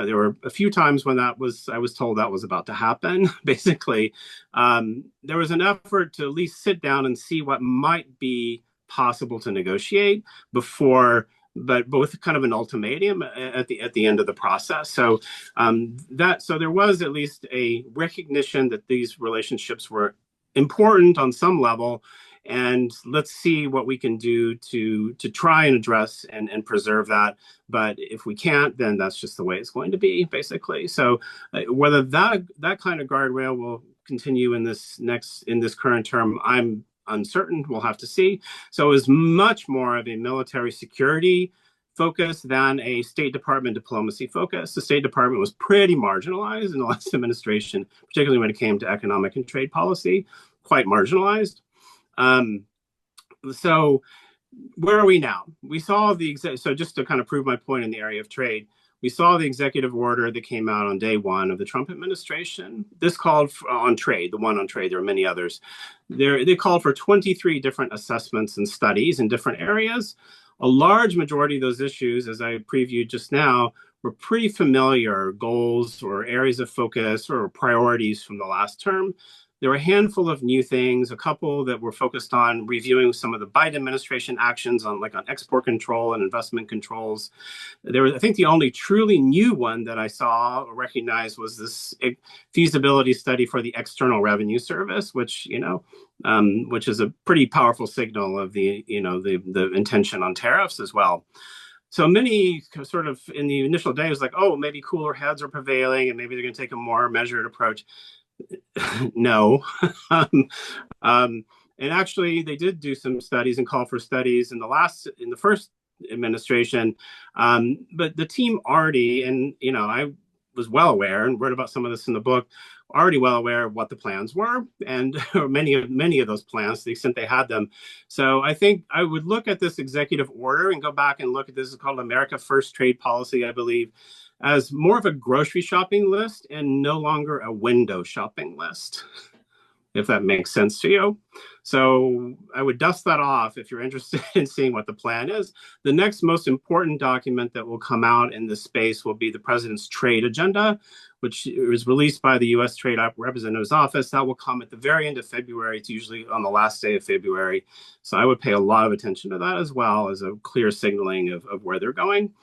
there were a few times when I was told that was about to happen. Basically, there was an effort to at least sit down and see what might be possible to negotiate before, but with kind of an ultimatum at the end of the process. So there was at least a recognition that these relationships were important on some level. And let's see what we can do to try and address and preserve that. But if we can't, then that's just the way it's going to be, basically. So whether that kind of guardrail will continue in this current term, I'm uncertain. We'll have to see. So it's much more of a military security focus than a State Department diplomacy focus. The State Department was pretty marginalized in the last administration, particularly when it came to economic and trade policy, quite marginalized. So where are we now? We saw so just to kind of prove my point in the area of trade, we saw the executive order that came out on day one of the Trump administration. This called on trade, the one on trade, there are many others. They called for 23 different assessments and studies in different areas. A large majority of those issues, as I previewed just now, were pretty familiar goals or areas of focus or priorities from the last term. There were a handful of new things, a couple that were focused on reviewing some of the Biden administration actions on export control and investment controls. I think the only truly new one that I saw or recognized was this feasibility study for the External Revenue Service, which is a pretty powerful signal of the intention on tariffs as well. So many sort of in the initial days, like, oh, maybe cooler heads are prevailing and maybe they're going to take a more measured approach. No. And actually, they did do some studies and call for studies in the first administration. But the team already, and I was well aware and wrote about some of this in the book, already well aware of what the plans were, and many of those plans, to the extent they had them. So I think I would look at this executive order and go back and look at this. It's called America First Trade Policy, I believe, as more of a grocery shopping list and no longer a window shopping list, if that makes sense to you. So I would dust that off if you're interested in seeing what the plan is. The next most important document that will come out in this space will be the president's trade agenda, which was released by the U.S. Trade Representative's Office. That will come at the very end of February. It's usually on the last day of February. So I would pay a lot of attention to that as well as a clear signaling of where they're going.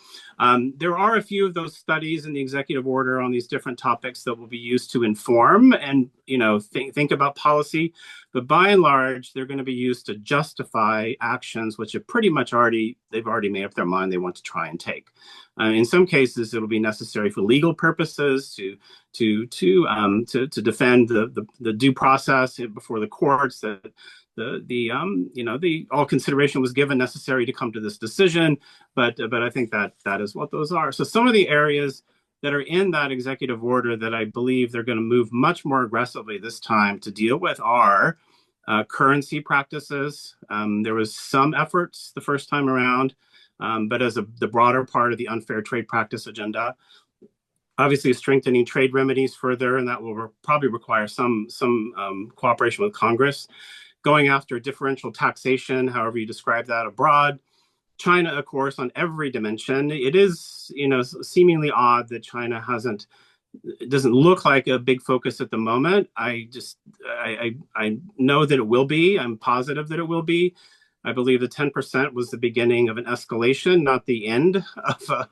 There are a few of those studies in the executive order on these different topics that will be used to inform and think about policy. But by and large, they're going to be used to justify actions which have pretty much they've already made up their mind they want to try and take. In some cases, it'll be necessary for legal purposes to defend the due process before the courts, that all consideration was given necessary to come to this decision. But I think that is what those are. So some of the areas that are in that executive order that I believe they're going to move much more aggressively this time to deal with are currency practices. There was some efforts the first time around, but as the broader part of the unfair trade practice agenda, obviously strengthening trade remedies further, and that will probably require some cooperation with Congress. Going after differential taxation, however you describe that abroad. China, of course, on every dimension. It is, seemingly odd that China it doesn't look like a big focus at the moment. I know that it will be. I'm positive that it will be. I believe the 10% was the beginning of an escalation, not the end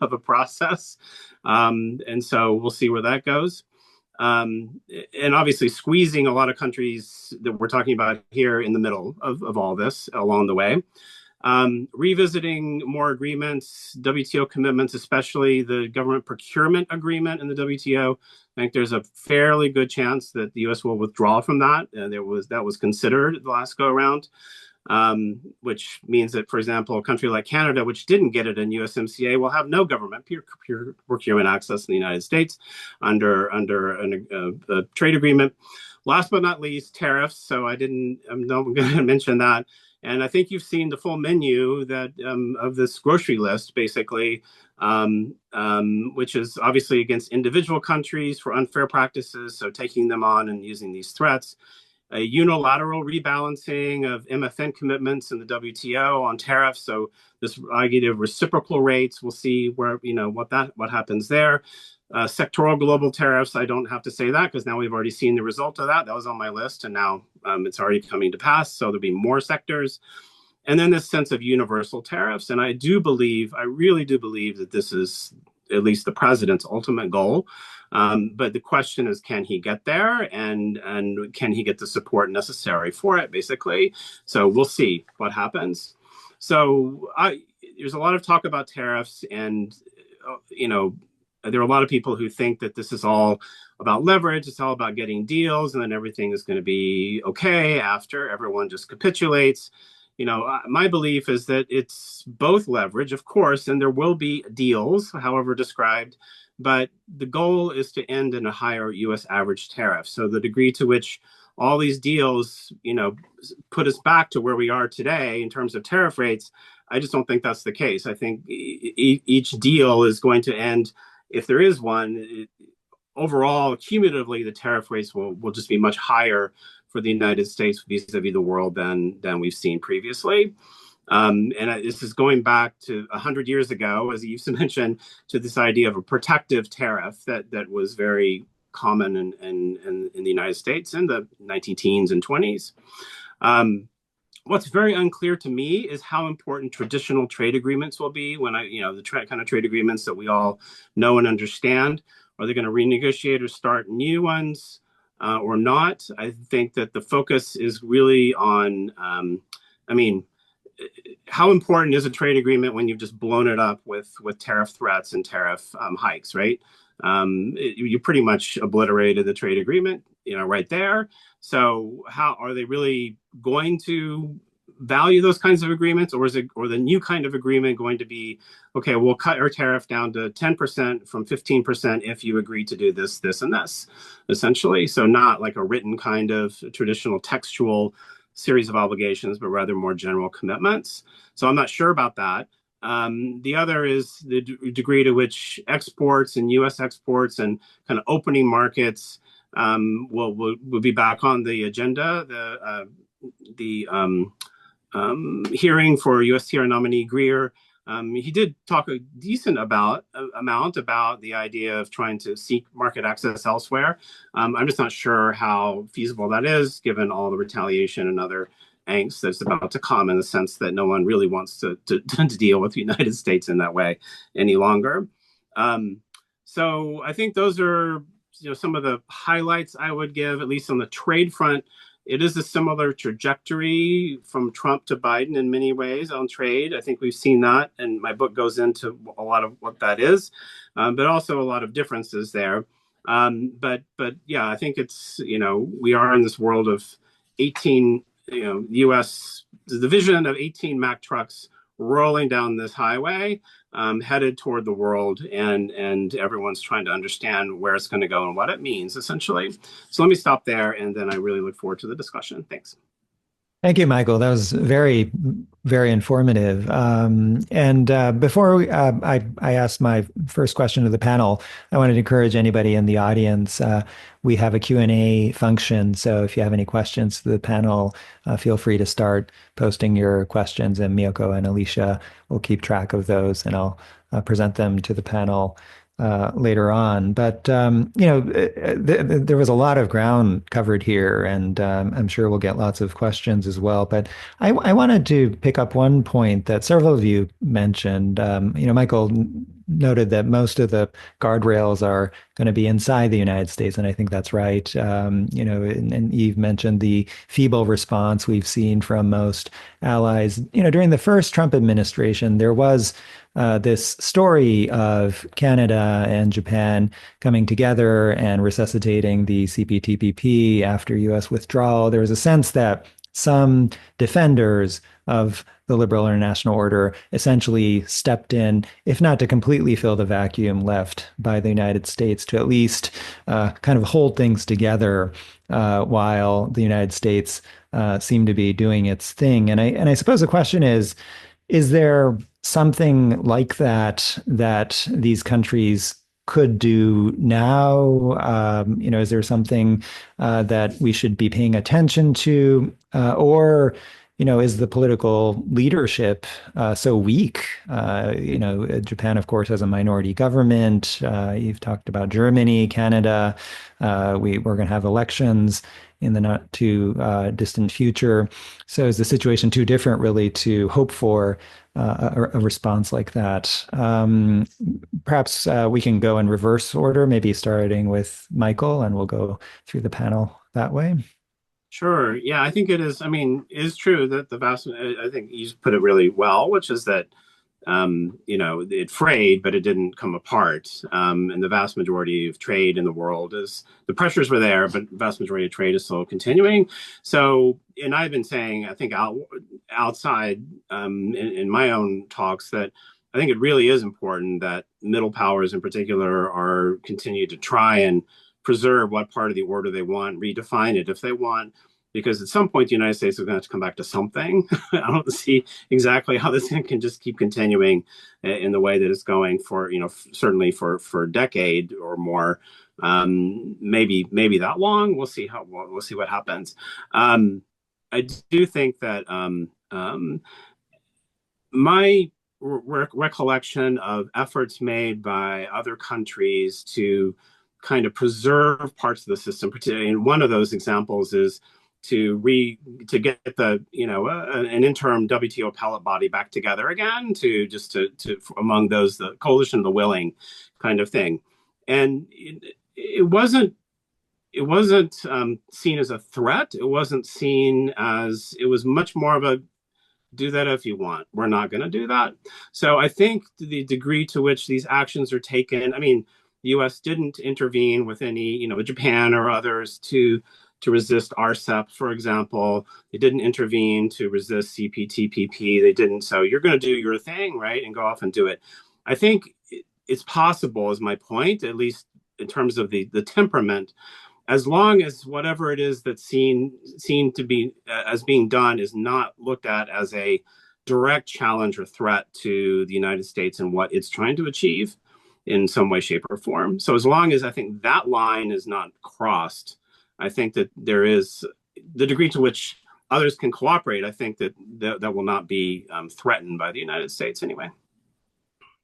of a process. And so we'll see where that goes. And obviously squeezing a lot of countries that we're talking about here in the middle of all this along the way. Revisiting more agreements, WTO commitments, especially the government procurement agreement in the WTO. I think there's a fairly good chance that the U.S. will withdraw from that. That was considered the last go around, which means that, for example, a country like Canada, which didn't get it in USMCA, will have no government procurement access in the United States under a trade agreement. Last but not least, tariffs. So I'm not going to mention that. And I think you've seen the full menu of this grocery list, basically, which is obviously against individual countries for unfair practices, so taking them on and using these threats. A unilateral rebalancing of MFN commitments in the WTO on tariffs. So this idea of reciprocal rates, we'll see where what happens there. Sectoral global tariffs, I don't have to say that because now we've already seen the result of that. That was on my list, and now it's already coming to pass. So there'll be more sectors. And then this sense of universal tariffs. And I really do believe that this is at least the president's ultimate goal. But the question is, can he get there, and can he get the support necessary for it, basically? So we'll see what happens. So there's a lot of talk about tariffs, and there are a lot of people who think that this is all about leverage. It's all about getting deals, and then everything is going to be okay after everyone just capitulates. My belief is that it's both leverage, of course, and there will be deals, however described, but the goal is to end in a higher U.S. average tariff. So the degree to which all these deals, put us back to where we are today in terms of tariff rates, I just don't think that's the case. I think each deal is going to end, if there is one, overall, cumulatively, the tariff rates will just be much higher for the United States vis-a-vis the world than we've seen previously. And this is going back to 100 years ago, as Yves mentioned, to this idea of a protective tariff that was very common in the United States in the 19-teens and 20s. What's very unclear to me is how important traditional trade agreements will be when the kind of trade agreements that we all know and understand. Are they going to renegotiate or start new ones or not? I think that the focus is really on, how important is a trade agreement when you've just blown it up with tariff threats and tariff hikes, right? You pretty much obliterated the trade agreement, right there. So how are they really going to value those kinds of agreements, or the new kind of agreement going to be, okay, we'll cut our tariff down to 10% from 15% if you agree to do this, this, and this, essentially. So not like a written kind of traditional textual series of obligations, but rather more general commitments. So I'm not sure about that. The other is the degree to which exports and U.S. exports and kind of opening markets will be back on the agenda. The hearing for USTR nominee Greer, he did talk a decent amount about the idea of trying to seek market access elsewhere. I'm just not sure how feasible that is, given all the retaliation and other angst that's about to come, in the sense that no one really wants to deal with the United States in that way any longer. So I think those are some of the highlights I would give, at least on the trade front. It is a similar trajectory from Trump to Biden in many ways on trade. I think we've seen that, and my book goes into a lot of what that is, but also a lot of differences there. But yeah, I think it's, we are in this world of 18, U.S., the vision of 18 Mack trucks rolling down this highway, headed toward the world, and everyone's trying to understand where it's going to go and what it means, essentially. So let me stop there, and then I really look forward to the discussion. Thanks. Thank you, Michael. That was very, very informative. And before I asked my first question to the panel, I wanted to encourage anybody in the audience. We have a Q&A function, so if you have any questions to the panel, feel free to start posting your questions, and Miyoko and Alicia will keep track of those, and I'll present them to the panel later on. But there was a lot of ground covered here, and I'm sure we'll get lots of questions as well. But I wanted to pick up one point that several of you mentioned. Michael noted that most of the guardrails are going to be inside the United States, and I think that's right. And Yves mentioned the feeble response we've seen from most allies. During the first Trump administration, there was this story of Canada and Japan coming together and resuscitating the CPTPP after U.S. withdrawal. There was a sense that some defenders of the liberal international order essentially stepped in, if not to completely fill the vacuum left by the United States, to at least kind of hold things together while the United States seemed to be doing its thing. And I suppose the question is there something like that these countries could do now? Is there something that we should be paying attention to? Or is the political leadership so weak? Japan, of course, has a minority government. You've talked about Germany, Canada. We're going to have elections in the not too distant future. So is the situation too different, really, to hope for a response like that? Perhaps we can go in reverse order, maybe starting with Michael, and we'll go through the panel that way. Sure. Yeah, I think it is. It is true that I think you put it really well, which is that it frayed, but it didn't come apart. And the vast majority of trade in the world the pressures were there, but the vast majority of trade is still continuing. So, and I've been saying, I think outside in my own talks that I think it really is important that middle powers in particular are continue to try and preserve what part of the order they want, redefine it if they want, because at some point the United States is going to have to come back to something. I don't see exactly how this can just keep continuing in the way that it's going for, certainly for a decade or more, maybe that long. We'll see what happens. I do think that my recollection of efforts made by other countries to kind of preserve parts of the system, particularly, and one of those examples is to get the an interim WTO appellate body back together again to among those, the coalition of the willing kind of thing, and it wasn't seen as a threat. It wasn't seen as, it was much more of a do that if you want. We're not going to do that. So I think the degree to which these actions are taken, I mean, the U.S. didn't intervene with any, Japan or others to resist RCEP, for example. They didn't intervene to resist CPTPP. They didn't. So you're going to do your thing, right, and go off and do it. I think it's possible, is my point, at least in terms of the temperament, as long as whatever it is that's seen to be as being done is not looked at as a direct challenge or threat to the United States and what it's trying to achieve in some way, shape, or form. So as long as I think that line is not crossed, I think that there is the degree to which others can cooperate. I think that will not be threatened by the United States anyway.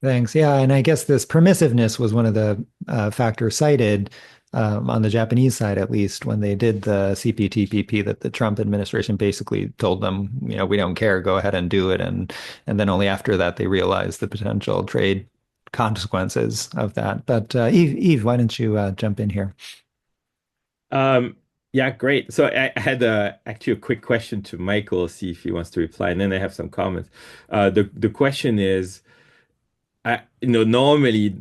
Thanks. Yeah, and I guess this permissiveness was one of the factors cited on the Japanese side, at least, when they did the CPTPP, that the Trump administration basically told them, we don't care, go ahead and do it. And then only after that, they realized the potential trade consequences of that. But Yves, why don't you jump in here? Yeah, great. So I had actually a quick question to Michael, see if he wants to reply, and then I have some comments. The question is, normally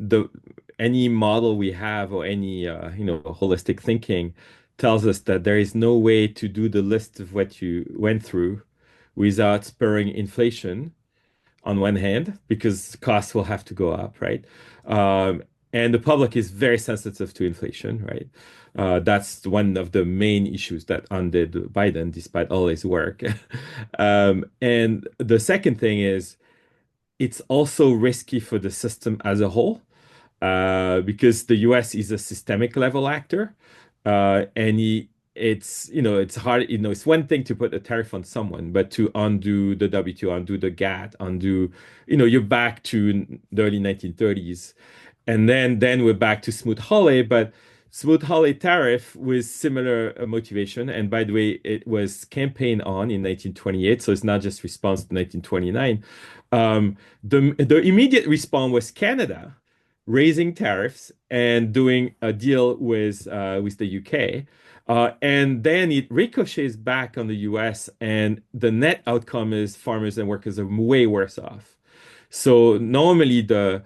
any model we have or any holistic thinking tells us that there is no way to do the list of what you went through without spurring inflation on one hand, because costs will have to go up, right? And the public is very sensitive to inflation, right? That's one of the main issues that undid Biden, despite all his work. And the second thing is, it's also risky for the system as a whole, because the US is a systemic level actor, and it's hard. It's one thing to put a tariff on someone, but to undo the WTO, undo the GATT, you're back to the early 1930s, and then we're back to Smoot-Hawley, but Smoot-Hawley tariff with similar motivation. And by the way, it was campaigned on in 1928, so it's not just response to 1929. The immediate response was Canada raising tariffs and doing a deal with the UK. And then it ricochets back on the US, and the net outcome is farmers and workers are way worse off. So normally the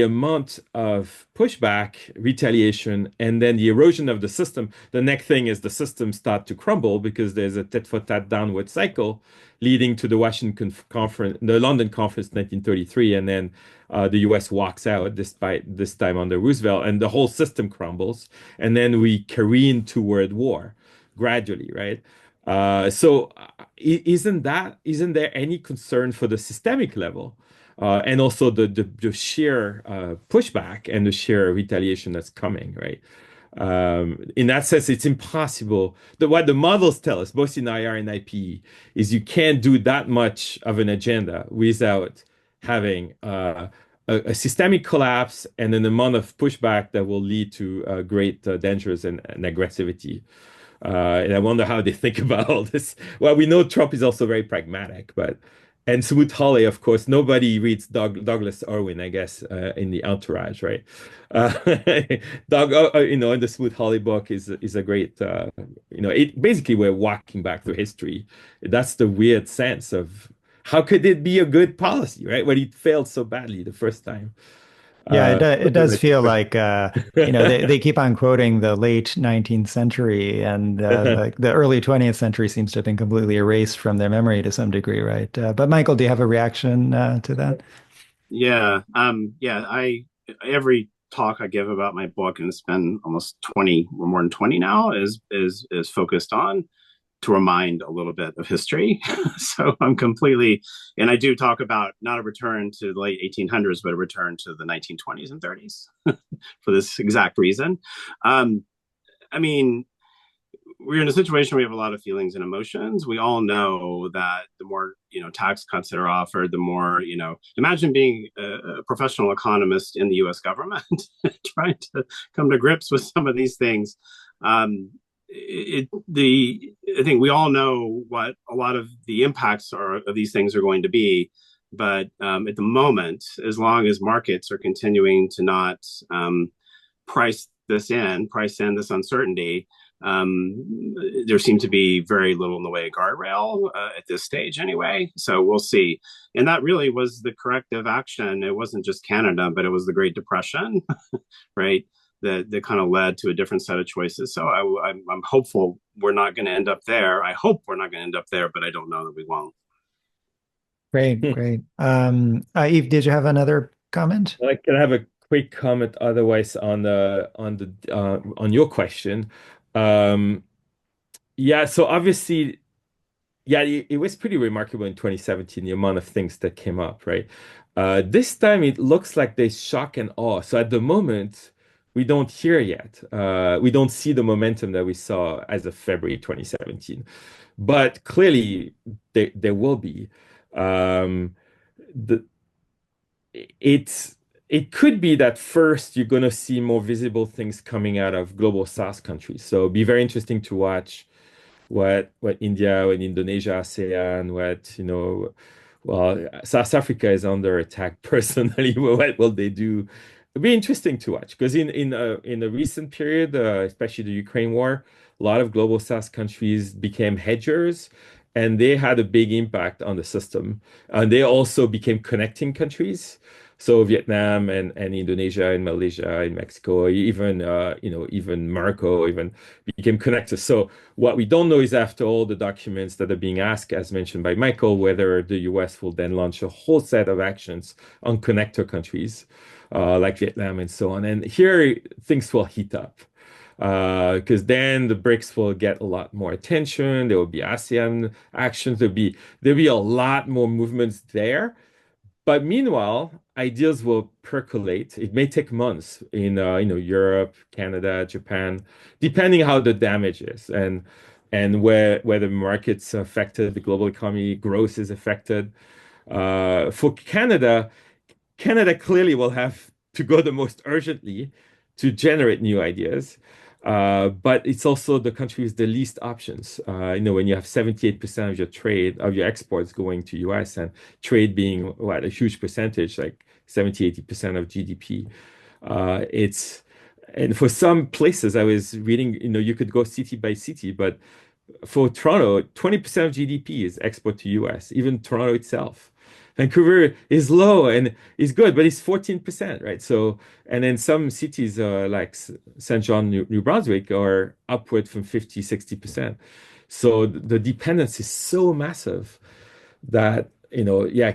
amount of pushback, retaliation, and then the erosion of the system, the next thing is the system start to crumble because there's a tit-for-tat downward cycle leading to the Washington conference, the London conference, 1933, and then the U.S. walks out, despite this time under Roosevelt, and the whole system crumbles, and then we careen toward war gradually, right? So isn't there any concern for the systemic level? And also the sheer pushback and the sheer retaliation that's coming, right? In that sense, it's impossible. What the models tell us, both in IR and IPE, is you can't do that much of an agenda without having a systemic collapse and an amount of pushback that will lead to great dangers and aggressivity. And I wonder how they think about all this. Well, we know Trump is also very pragmatic, and Smoot-Hawley, of course, nobody reads Douglas Irwin, I guess, in the Entourage, right? In the Smoot-Hawley book is a great, basically we're walking back through history. That's the weird sense of how could it be a good policy, right? When it failed so badly the first time. Yeah, it does feel But- like they keep on quoting the late 19th century, and the early 20th century seems to have been completely erased from their memory to some degree, right? But Michael, do you have a reaction to that? Yeah. I every talk I give about my book, and it's been almost 20 or more than 20 now, is focused on to remind a little bit of history. So I'm completely, and I do talk about not a return to the late 1800s, but a return to the 1920s and 30s for this exact reason. I mean, we're in a situation where we have a lot of feelings and emotions. We all know that the more, tax cuts that are offered, the more, imagine being a professional economist in the US government trying to come to grips with some of these things. I think we all know what a lot of the impacts of these things are going to be. But at the moment, as long as markets are continuing to not price in this uncertainty, there seems to be very little in the way of guardrail at this stage anyway. So we'll see. And that really was the corrective action. It wasn't just Canada, but it was the Great Depression, right? That kind of led to a different set of choices. So I'm hopeful we're not going to end up there. I hope we're not going to end up there, but I don't know that we won't. Great. Yves, did you have another comment? I can have a quick comment otherwise on your question. Yeah, so obviously, yeah, it was pretty remarkable in 2017, the amount of things that came up, right? This time it looks like there's shock and awe. So at the moment, we don't hear yet. We don't see the momentum that we saw as of February 2017. But clearly there will be. The it could be that first you're going to see more visible things coming out of global South countries. So it'll be very interesting to watch what India, what Indonesia, ASEAN, well, South Africa is under attack personally. What will they do? It'll be interesting to watch because in a recent period, especially the Ukraine war, a lot of global South countries became hedgers, and they had a big impact on the system. And they also became connecting countries. So Vietnam and Indonesia and Malaysia and Mexico, even Morocco even became connected. So what we don't know is after all the documents that are being asked, as mentioned by Michael, whether the US will then launch a whole set of actions on connector countries like Vietnam and so on. And here things will heat up because then the BRICS will get a lot more attention. There will be ASEAN actions. There'll be a lot more movements there. But meanwhile, ideas will percolate. It may take months in Europe, Canada, Japan, depending how the damage is and where the market's affected, the global economy growth is affected. For Canada clearly will have to go the most urgently to generate new ideas. But it's also the country with the least options. When you have 78% of your exports going to US and trade being a huge percentage, like 70-80% of GDP. And for some places I was reading, you could go city by city, but for Toronto, 20% of GDP is export to US, even Toronto itself. Vancouver is low and is good, but it's 14%, right? So, and then some cities like St. John, New Brunswick are upward from 50-60%. So the dependence is so massive that,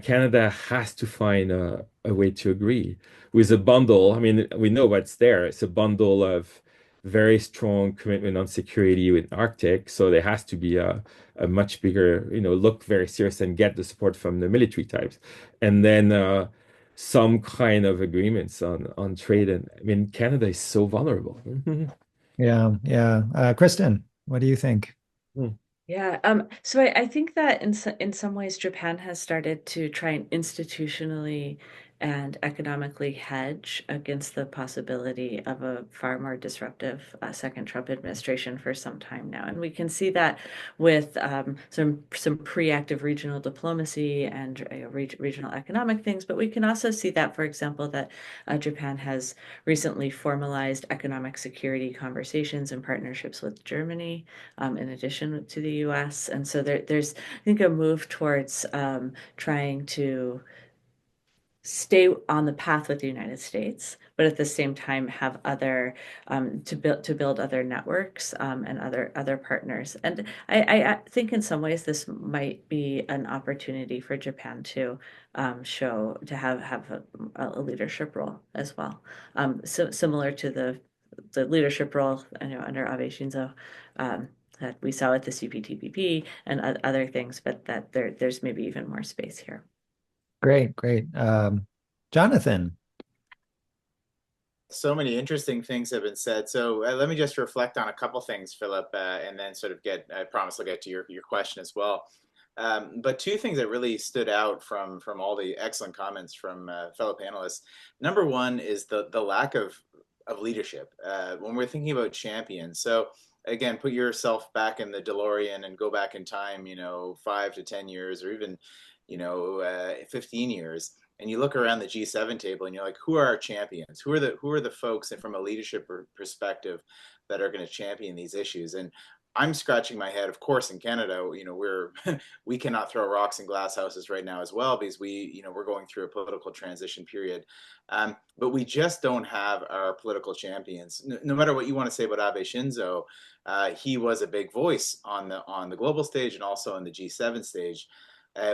Canada has to find a way to agree with a bundle. I mean, we know what's there. It's a bundle of very strong commitment on security with Arctic. So there has to be a much bigger, look very serious and get the support from the military types. And then some kind of agreements on trade. And I mean, Canada is so vulnerable. Yeah. Kristin, what do you think? Yeah, so I think that in some ways Japan has started to try and institutionally and economically hedge against the possibility of a far more disruptive second Trump administration for some time now. And we can see that with some pre-active regional diplomacy and regional economic things, but we can also see that, for example, that Japan has recently formalized economic security conversations and partnerships with Germany, in addition to the US. And so there's, I think, a move towards trying to stay on the path with the United States, but at the same time have other to build other networks and other partners. And I think in some ways this might be an opportunity for Japan to have a leadership role as well, so similar to the leadership role under Abe Shinzo. That we saw with the CPTPP and other things, but that there's maybe even more space here. Great, great. Jonathan. So many interesting things have been said. So let me just reflect on a couple things, Philip, and then sort of I promise I'll get to your question as well. But two things that really stood out from all the excellent comments from fellow panelists. Number one is the lack of leadership when we're thinking about champions. So again, put yourself back in the DeLorean and go back in time, 5 to 10 years, or even 15 years, and you look around the G7 table and you're like, who are our champions? Who are the folks, and from a leadership perspective, that are going to champion these issues? And I'm scratching my head. Of course, in Canada, we cannot throw rocks in glass houses right now as well, because we're going through a political transition period. But we just don't have our political champions. No matter what you want to say about Abe Shinzo, he was a big voice on the global stage and also on the G7 stage.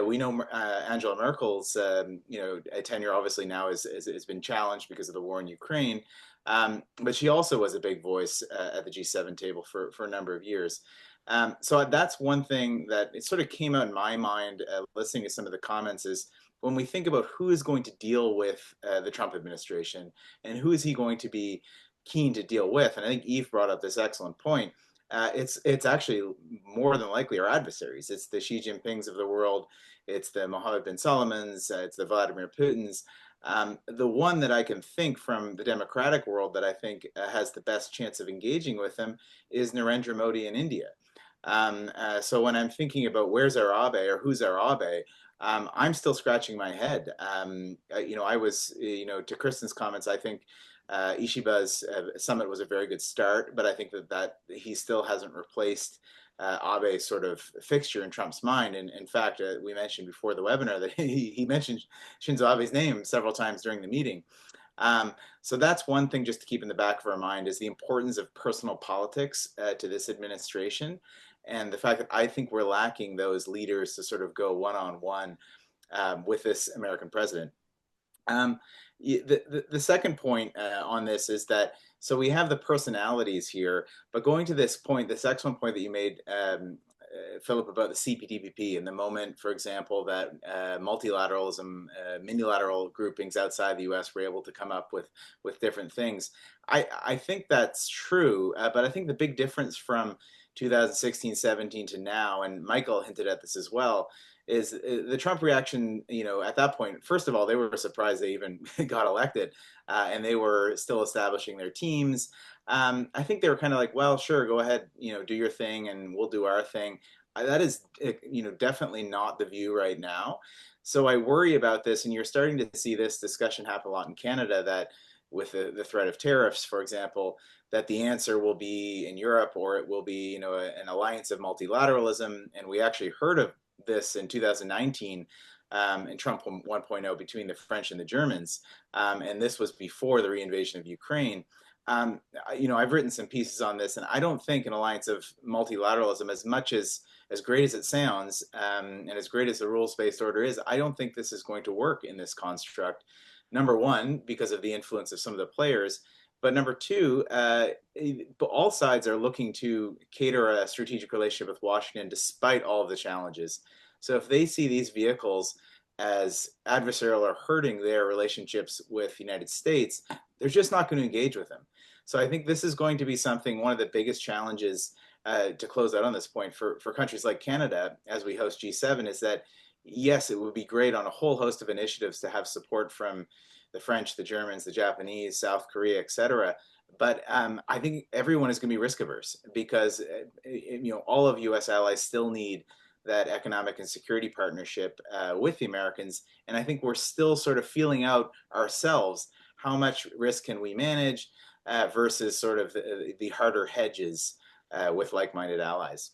We know Angela Merkel's tenure obviously now has been challenged because of the war in Ukraine, but she also was a big voice at the G7 table for a number of years. So that's one thing that it sort of came out in my mind listening to some of the comments, is when we think about who is going to deal with the Trump administration and who is he going to be keen to deal with. And I think Yves brought up this excellent point. It's actually more than likely our adversaries. It's the Xi Jinpings of the world. It's the Mohammed bin Salmans. It's the Vladimir Putins. The one that I can think from the democratic world that I think has the best chance of engaging with them is Narendra Modi in India. So when I'm thinking about where's our Abe or who's our Abe, I'm still scratching my head. I was, to Kristin's comments, I think Ishiba's summit was a very good start, but I think that he still hasn't replaced Abe's sort of fixture in Trump's mind. And in fact, we mentioned before the webinar that he mentioned Shinzo Abe's name several times during the meeting. So that's one thing just to keep in the back of our mind, is the importance of personal politics to this administration, and the fact that I think we're lacking those leaders to sort of go one-on-one with this American president. The second point on this is that, so we have the personalities here, but going to this point, this excellent point that you made, Philip, about the CPTPP and the moment, for example, that multilateralism, minilateral groupings outside the US were able to come up with different things. I think that's true, but I think the big difference from 2016, 17 to now, and Michael hinted at this as well, is the Trump reaction, at that point, first of all, they were surprised they even got elected, and they were still establishing their teams. I think they were kind of like, well, sure, go ahead, do your thing and we'll do our thing. That is, definitely not the view right now. So I worry about this, and you're starting to see this discussion happen a lot in Canada, that with the threat of tariffs, for example, that the answer will be in Europe, or it will be, an alliance of multilateralism. And we actually heard of this in 2019 in Trump 1.0 between the French and the Germans. And this was before the reinvasion of Ukraine. I've written some pieces on this, and I don't think an alliance of multilateralism, as much as great as it sounds, and as great as the rules-based order is, I don't think this is going to work in this construct. Number one, because of the influence of some of the players. But number two, all sides are looking to cater a strategic relationship with Washington despite all of the challenges. So if they see these vehicles as adversarial or hurting their relationships with the United States, they're just not going to engage with them. So I think this is going to be something, one of the biggest challenges to close out on this point for countries like Canada as we host G7, is that yes, it would be great on a whole host of initiatives to have support from the French, the Germans, the Japanese, South Korea, et cetera. But I think everyone is going to be risk averse because all of U.S. allies still need that economic and security partnership with the Americans. And I think we're still sort of feeling out ourselves how much risk can we manage versus sort of the harder hedges with like-minded allies.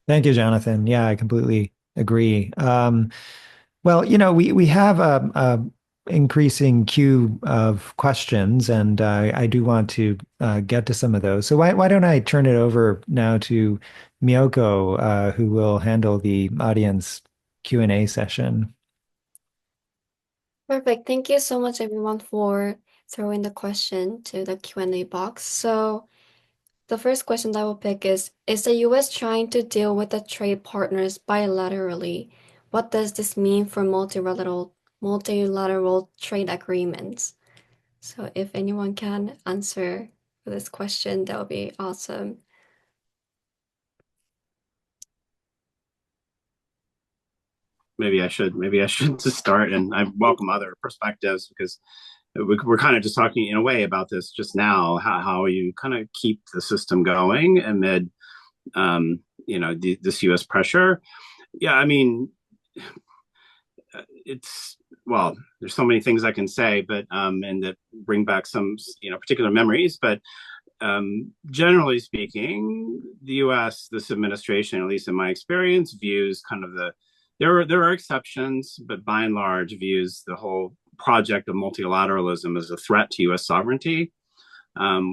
Thank you, Jonathan. Yeah, I completely agree. Well, we have a increasing queue of questions, and I do want to get to some of those. So why don't I turn it over now to Miyoko, who will handle the audience Q&A session. Perfect. Thank you so much, everyone, for throwing the question to the Q&A box. So the first question that I will pick is the U.S. trying to deal with the trade partners bilaterally? What does this mean for multilateral trade agreements? So if anyone can answer this question, that would be awesome. Maybe I should just start, and I welcome other perspectives because we're kind of just talking in a way about this just now, how you kind of keep the system going amid this U.S. pressure. Yeah, I mean, there's so many things I can say, but and that bring back some particular memories, but generally speaking, the U.S., this administration, at least in my experience, views kind of there are exceptions, but by and large views the whole project of multilateralism as a threat to U.S. sovereignty,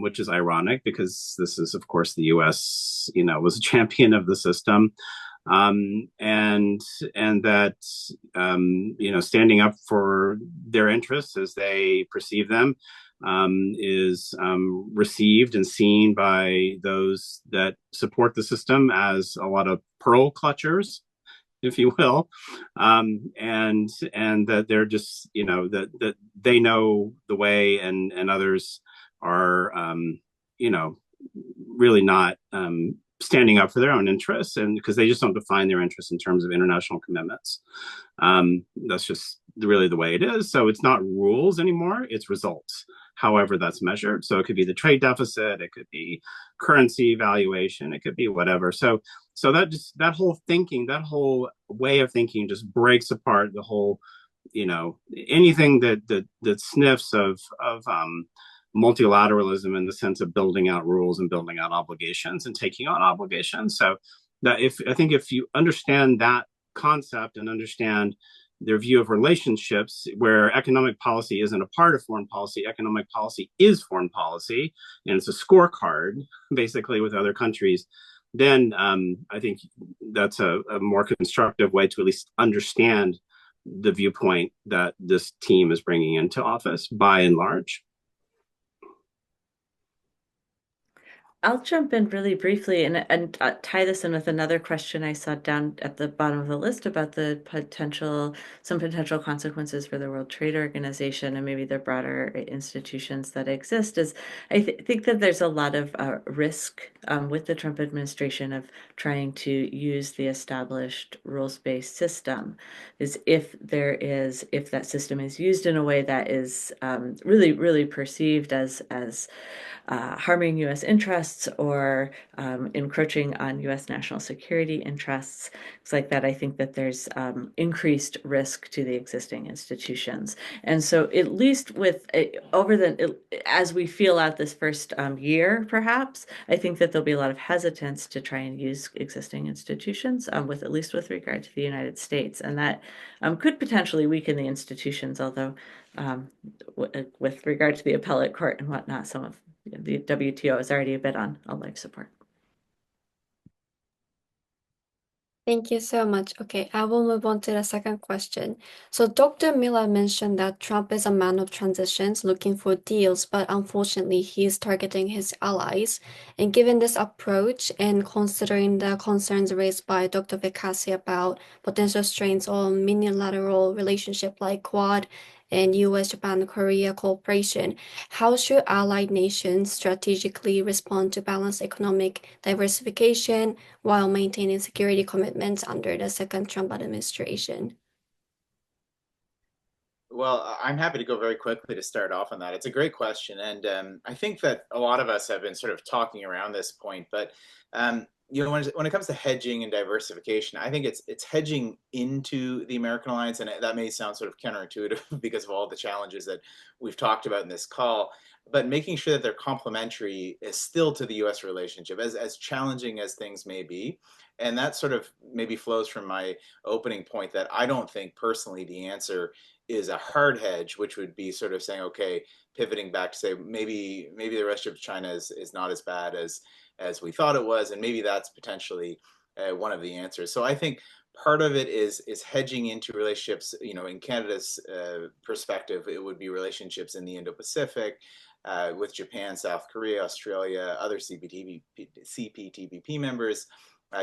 which is ironic because this is, of course, the U.S. Was a champion of the system, and that standing up for their interests as they perceive them is received and seen by those that support the system as a lot of pearl clutchers, if you will, and that they're just that they know the way, and others are really not standing up for their own interests, and because they just don't define their interests in terms of international commitments. That's just really the way it is. So it's not rules anymore, it's results, however that's measured. So it could be the trade deficit, it could be currency valuation, it could be whatever. So that whole thinking, that whole way of thinking just breaks apart the whole, anything that sniffs of multilateralism in the sense of building out rules and building out obligations and taking on obligations. So that I think if you understand that concept and understand their view of relationships, where economic policy isn't a part of foreign policy, economic policy is foreign policy, and it's a scorecard basically with other countries, then I think that's a more constructive way to at least understand the viewpoint that this team is bringing into office by and large. I'll jump in really briefly and tie this in with another question I saw down at the bottom of the list about some potential consequences for the World Trade Organization and maybe the broader institutions that exist. Is I think that there's a lot of risk with the Trump administration of trying to use the established rules-based system. Is if that system is used in a way that is really, really perceived as harming U.S. interests or encroaching on U.S. national security interests, things like that, I think that there's increased risk to the existing institutions. And so at least as we feel out this first year, perhaps, I think that there'll be a lot of hesitance to try and use existing institutions, at least with regard to the United States. And that could potentially weaken the institutions, although with regard to the appellate court and whatnot, some of the WTO is already a bit on life support. Thank you so much. Okay, I will move on to the second question. So Dr. Miller mentioned that Trump is a man of transitions looking for deals, but unfortunately he is targeting his allies. And given this approach and considering the concerns raised by Dr. Vekasi about potential strains on unilateral relationship like Quad and US-Japan-Korea cooperation. How should allied nations strategically respond to balance economic diversification while maintaining security commitments under the second Trump administration? Well, I'm happy to go very quickly to start off on that. It's a great question, and I think that a lot of us have been sort of talking around this point. But when it comes to hedging and diversification, I think it's hedging into the American alliance, and that may sound sort of counterintuitive because of all the challenges that we've talked about in this call. But making sure that they're complementary is still to the U.S. relationship, as challenging as things may be. And that sort of maybe flows from my opening point that I don't think personally the answer is a hard hedge, which would be sort of saying, okay, pivoting back to say maybe the relationship with China is not as bad as we thought it was, and maybe that's potentially one of the answers. So I think part of it is hedging into relationships. In Canada's perspective, it would be relationships in the Indo-Pacific with Japan, South Korea, Australia, other CPTPP members,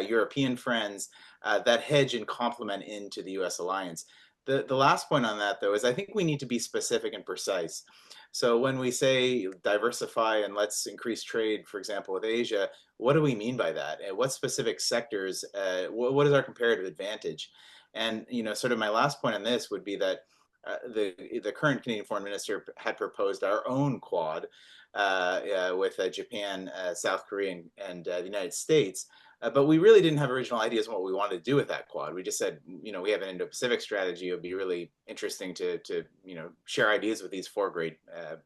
European friends that hedge and complement into the U.S. alliance. The last point on that, though, is I think we need to be specific and precise. So when we say diversify and let's increase trade, for example, with Asia, what do we mean by that? And what specific sectors, what is our comparative advantage? And, sort of my last point on this would be that the current Canadian Foreign Minister had proposed our own Quad with Japan, South Korea, and the United States. But we really didn't have original ideas on what we wanted to do with that Quad. We just said, we have an Indo-Pacific strategy. It would be really interesting to share ideas with these four great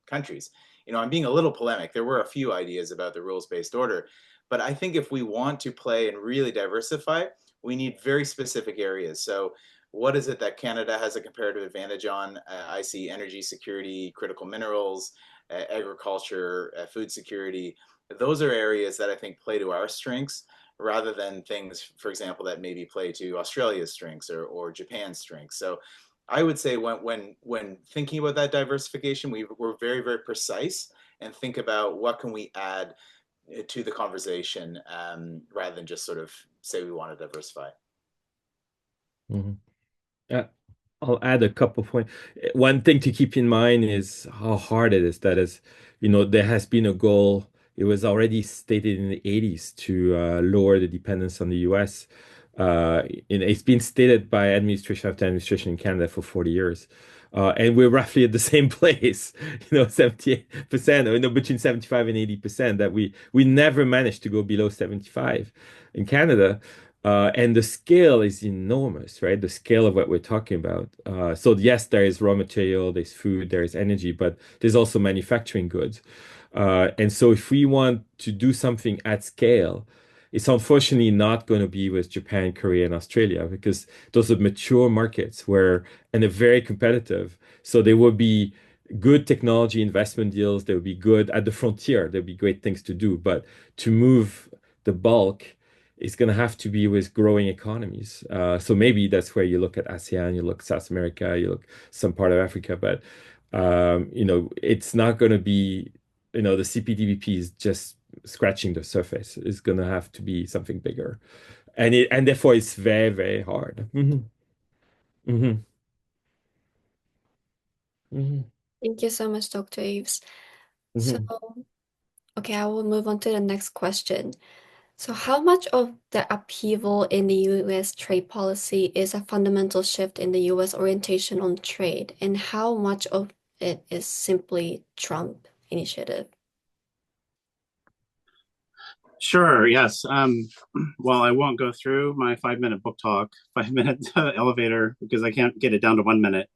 countries. I'm being a little polemic. There were a few ideas about the rules-based order, but I think if we want to play and really diversify, we need very specific areas. So what is it that Canada has a comparative advantage on? I see energy security, critical minerals, agriculture, food security. Those are areas that I think play to our strengths, rather than things, for example, that maybe play to Australia's strengths or Japan's strengths. So I would say when thinking about that diversification, we're very, very precise and think about what can we add to the conversation rather than just sort of say we want to diversify. Mm-hmm. I'll add a couple of points. One thing to keep in mind is how hard it is. That is, there has been a goal. It was already stated in the 80s to lower the dependence on the US. It's been stated by administration after administration in Canada for 40 years. And we're roughly at the same place, 78%, or between 75 and 80%, that we never managed to go below 75 in Canada. And the scale is enormous, right? The scale of what we're talking about. So yes, there is raw material, there's food, there is energy, but there's also manufacturing goods. And so if we want to do something at scale, it's unfortunately not going to be with Japan, Korea, and Australia, because those are mature markets and they're very competitive. So there will be good technology investment deals. There will be good at the frontier. There'll be great things to do. But to move the bulk, it's going to have to be with growing economies. So maybe that's where you look at ASEAN, you look South America, you look some part of Africa. But, it's not going to be, the CPTPP is just scratching the surface. It's going to have to be something bigger. And therefore, it's very, very hard. Mm-hmm. Mm-hmm. Mm-hmm. Thank you so much, Dr. Yves. Mm-hmm. So, okay, I will move on to the next question. So how much of the upheaval in the U.S. trade policy is a fundamental shift in the U.S. orientation on trade, and how much of it is simply Trump initiative? Sure, yes. Well, I won't go through my 5-minute book talk, 5-minute elevator, because I can't get it down to 1 minute.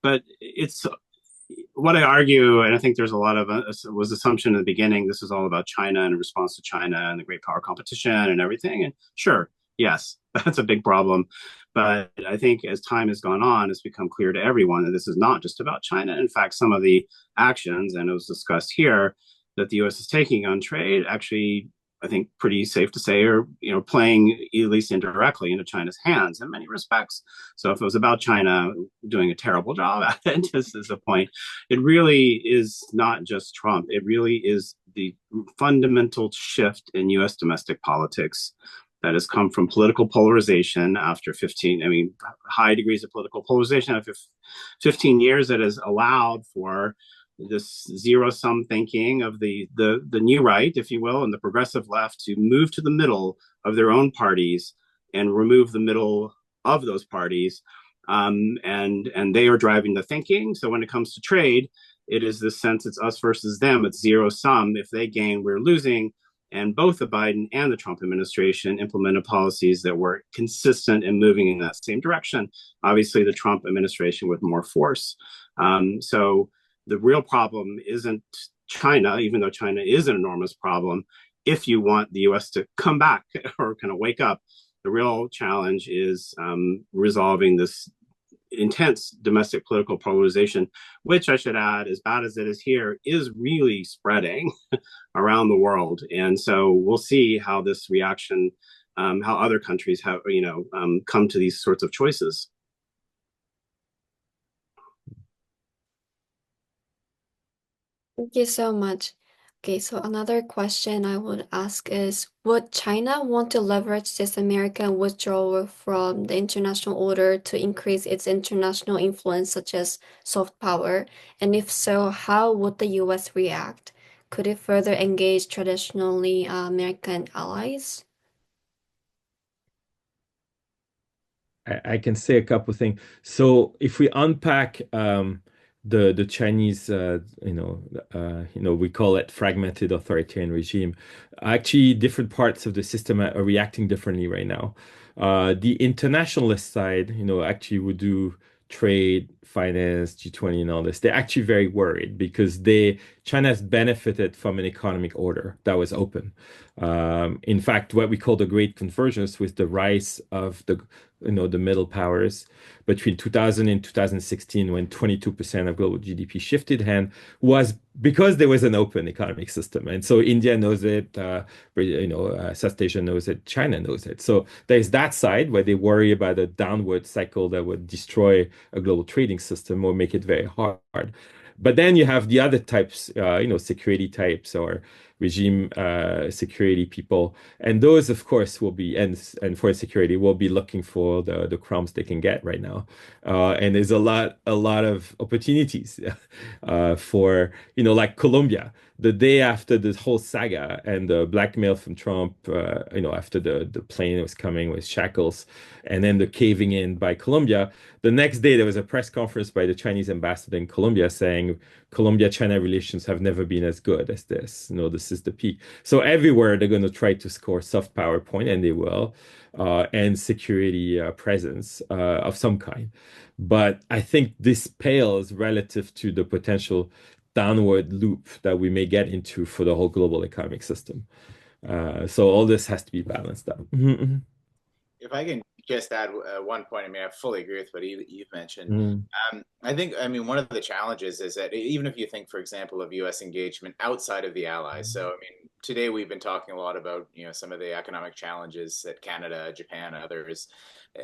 But it's what I argue, and I think there's a lot of was assumption in the beginning. This is all about China and response to China and the great power competition and everything. And sure, yes, that's a big problem. But I think as time has gone on, it's become clear to everyone that this is not just about China. In fact, some of the actions, and it was discussed here, that the U.S. is taking on trade actually, I think, pretty safe to say, are playing at least indirectly into China's hands in many respects. So if it was about China doing a terrible job at it, just as a point, it really is not just Trump. It really is the fundamental shift in U.S. domestic politics that has come from political polarization after 15, I mean, high degrees of political polarization after 15 years that has allowed for this zero-sum thinking of the new right, if you will, and the progressive left to move to the middle of their own parties and remove the middle of those parties. And they are driving the thinking. So when it comes to trade, it is this sense it's us versus them. It's zero sum. If they gain, we're losing. And both the Biden and the Trump administration implemented policies that were consistent and moving in that same direction. Obviously, the Trump administration with more force. So the real problem isn't China, even though China is an enormous problem. If you want the U.S. to come back or kind of wake up, the real challenge is resolving this intense domestic political polarization, which I should add, as bad as it is here, is really spreading around the world. And so we'll see how this reaction, how other countries have, come to these sorts of choices. Thank you so much. Okay, so another question I would ask is, would China want to leverage this American withdrawal from the international order to increase its international influence, such as soft power? And if so, how would the US react? Could it further engage traditionally American allies? I can say a couple of things. So if we unpack the Chinese, we call it fragmented authoritarian regime. Actually, different parts of the system are reacting differently right now. The internationalist side, actually would do trade, finance, G20 and all this. They're actually very worried because China has benefited from an economic order that was open. In fact, what we call the Great Convergence with the rise of the middle powers between 2000 and 2016, when 22% of global GDP shifted hand, was because there was an open economic system. And so India knows it, South Asia knows it, China knows it. So there's that side where they worry about a downward cycle that would destroy a global trading system or make it very hard. But then you have the other types, security types or regime security people, and those, of course, will be and for security will be looking for the crumbs they can get right now, and there's a lot of opportunities for like Colombia. The day after this whole saga and the blackmail from Trump, after the plane was coming with shackles, and then the caving in by Colombia, the next day there was a press conference by the Chinese ambassador in Colombia saying Colombia-China relations have never been as good as this. This is the peak. So everywhere they're going to try to score soft power point, and they will, and security presence of some kind. But I think this pales relative to the potential downward loop that we may get into for the whole global economic system. So all this has to be balanced out. If I can just add one point, I fully agree with what you've mentioned. I think, one of the challenges is that even if you think, for example, of U.S. engagement outside of the allies, so today we've been talking a lot about some of the economic challenges that Canada, Japan, others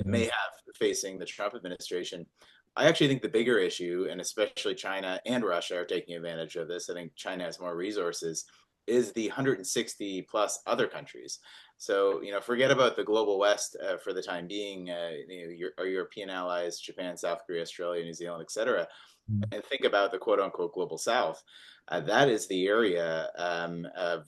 may have facing the Trump administration. I actually think the bigger issue, and especially China and Russia are taking advantage of this, I think China has more resources, is the 160 plus other countries. So, forget about the global West for the time being, our European allies, Japan, South Korea, Australia, New Zealand, et cetera, and think about the quote unquote global South. That is the area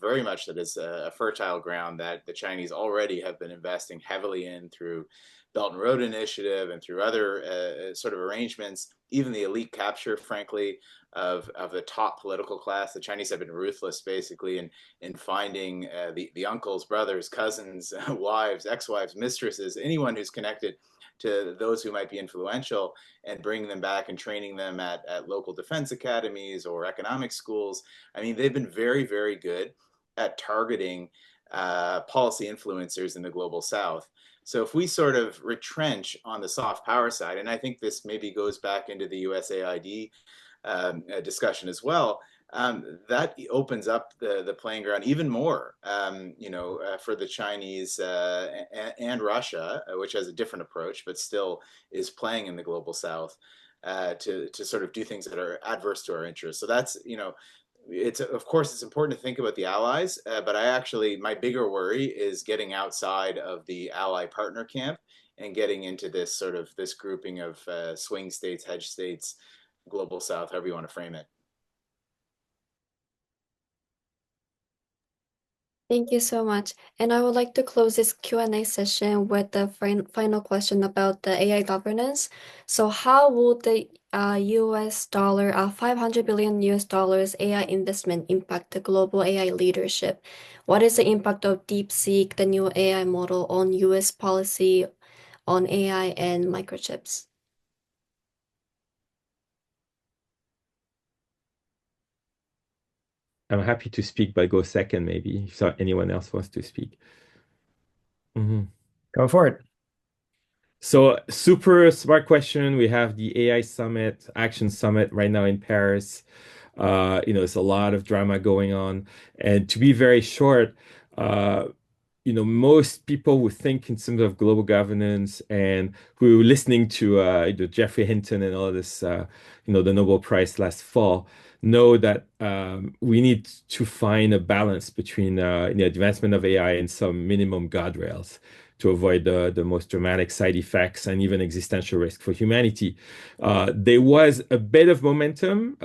very much that is a fertile ground that the Chinese already have been investing heavily in through Belt and Road Initiative and through other sort of arrangements, even the elite capture, frankly, of the top political class. The Chinese have been ruthless, basically, in finding the uncles, brothers, cousins, wives, ex-wives, mistresses, anyone who's connected to those who might be influential, and bringing them back and training them at local defense academies or economic schools. They've been very, very good at targeting policy influencers in the global South. So if we sort of retrench on the soft power side, and I think this maybe goes back into the USAID discussion as well, that opens up the playing ground even more, for the Chinese and Russia, which has a different approach, but still is playing in the global South, to sort of do things that are adverse to our interests. So that's, of course, it's important to think about the allies, but my bigger worry is getting outside of the ally partner camp and getting into this grouping of swing states, hedge states, global south, however you want to frame it. Thank you so much. And I would like to close this Q&A session with the final question about the AI governance. So how would the US dollar, 500 billion US dollars AI investment impact the global AI leadership? What is the impact of DeepSeek, the new AI model, on US policy on AI and microchips? I'm happy to speak, but go second maybe if anyone else wants to speak. Go for it. So super smart question. We have the AI Summit, Action Summit right now in Paris. There's a lot of drama going on. And to be very short, most people who think in terms of global governance and who are listening to Jeffrey Hinton and all this, the Nobel Prize last fall, know that we need to find a balance between the advancement of AI and some minimum guardrails to avoid the most dramatic side effects and even existential risk for humanity. There was a bit of momentum,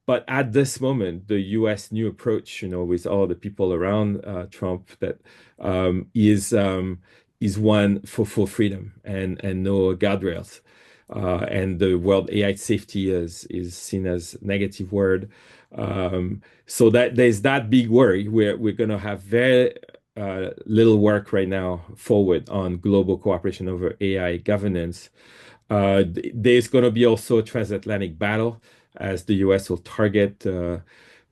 but at this moment, the U.S. new approach, with all the people around Trump, that is one for full freedom and no guardrails. And the world AI safety is seen as a negative word. So that there's that big worry. We're going to have very little work right now forward on global cooperation over AI governance. There's going to be also a transatlantic battle as the US will target the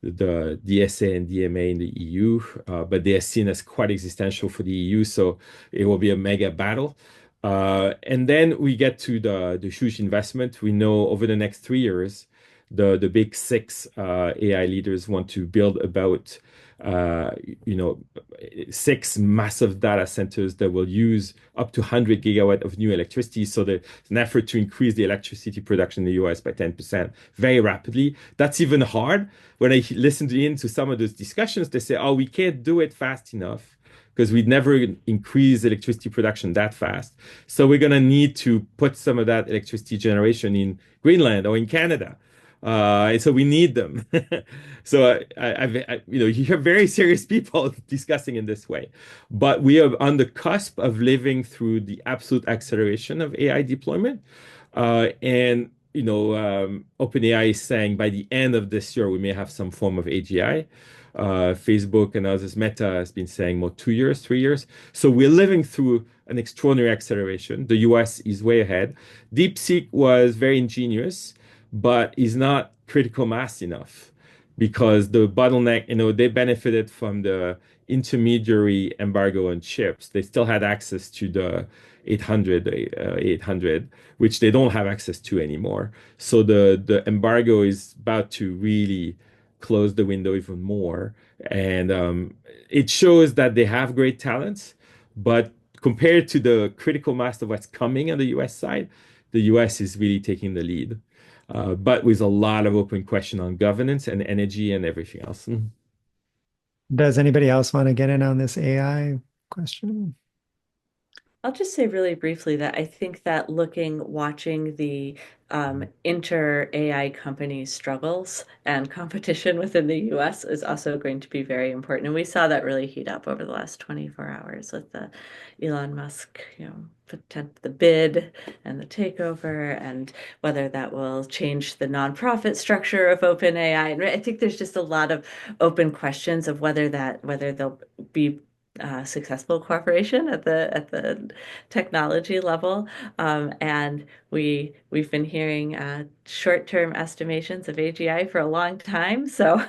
DSA and DMA in the EU, but they are seen as quite existential for the EU, so it will be a mega battle. And then we get to the huge investment. We know over the next 3 years, the big six AI leaders want to build about 6 massive data centers that will use up to 100 gigawatt of new electricity. So there's an effort to increase the electricity production in the US by 10% very rapidly. That's even hard. When I listen into some of those discussions, they say, oh, we can't do it fast enough because we'd never increase electricity production that fast. So we're going to need to put some of that electricity generation in Greenland or in Canada. And so we need them. So you hear very serious people discussing in this way. But we are on the cusp of living through the absolute acceleration of AI deployment. OpenAI is saying by the end of this year, we may have some form of AGI. Facebook and others, Meta has been saying more 2 years, 3 years. So we're living through an extraordinary acceleration. The US is way ahead. DeepSeek was very ingenious, but is not critical mass enough because the bottleneck, they benefited from the intermediary embargo on chips. They still had access to the 800, which they don't have access to anymore. So the embargo is about to really close the window even more. And it shows that they have great talents, but compared to the critical mass of what's coming on the US side, the US is really taking the lead. But with a lot of open question on governance and energy and everything else. Does anybody else want to get in on this AI question? I'll just say really briefly that I think that watching the inter-AI companies' struggles and competition within the US is also going to be very important. And we saw that really heat up over the last 24 hours with the Elon Musk, the bid and the takeover, and whether that will change the nonprofit structure of OpenAI. And I think there's just a lot of open questions of whether there'll be successful cooperation at the technology level, and we've been hearing short-term estimations of AGI for a long time, so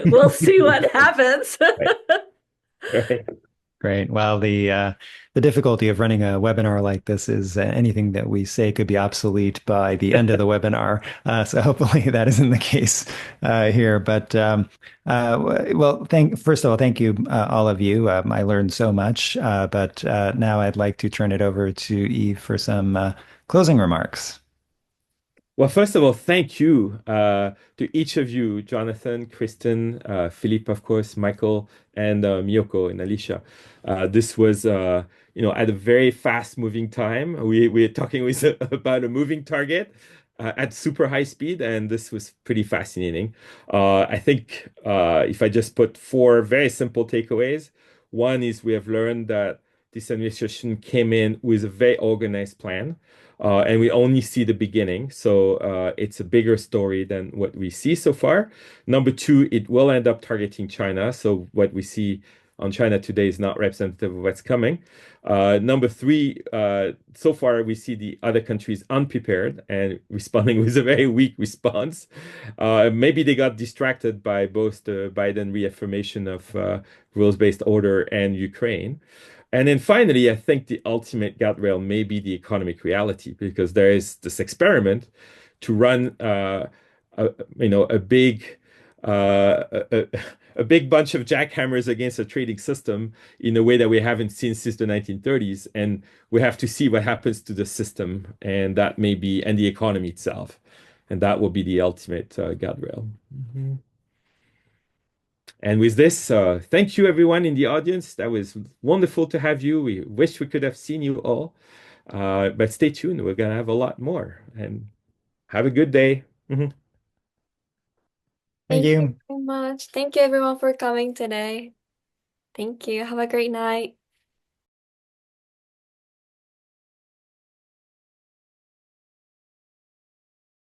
we'll see what happens. Right. Great. Well, the difficulty of running a webinar like this is anything that we say could be obsolete by the end of the webinar. So hopefully that isn't the case here. But well, first of all, thank you, all of you. I learned so much. But now I'd like to turn it over to Yves for some closing remarks. Well, first of all, thank you to each of you, Jonathan, Kristin, Philippe, of course, Michael, and Miyoko and Alicia. This was, at a very fast-moving time. We're talking about a moving target at super high speed, and this was pretty fascinating. I think if I just put four very simple takeaways, one is we have learned that this administration came in with a very organized plan. And we only see the beginning. So it's a bigger story than what we see so far. Number two, it will end up targeting China. So what we see on China today is not representative of what's coming. Number three, so far we see the other countries unprepared and responding with a very weak response. Maybe they got distracted by both the Biden reaffirmation of rules-based order and Ukraine. And then finally, I think the ultimate guardrail may be the economic reality, because there is this experiment to run, a big, a big bunch of jackhammers against a trading system in a way that we haven't seen since the 1930s, and we have to see what happens to the system, and that may be, and the economy itself, and that will be the ultimate guardrail. Mm-hmm. And with this, thank you everyone in the audience. That was wonderful to have you. We wish we could have seen you all, but stay tuned. We're going to have a lot more, and have a good day. Thank Thank you you. very much. Thank you everyone for coming today. Thank you. Have a great night.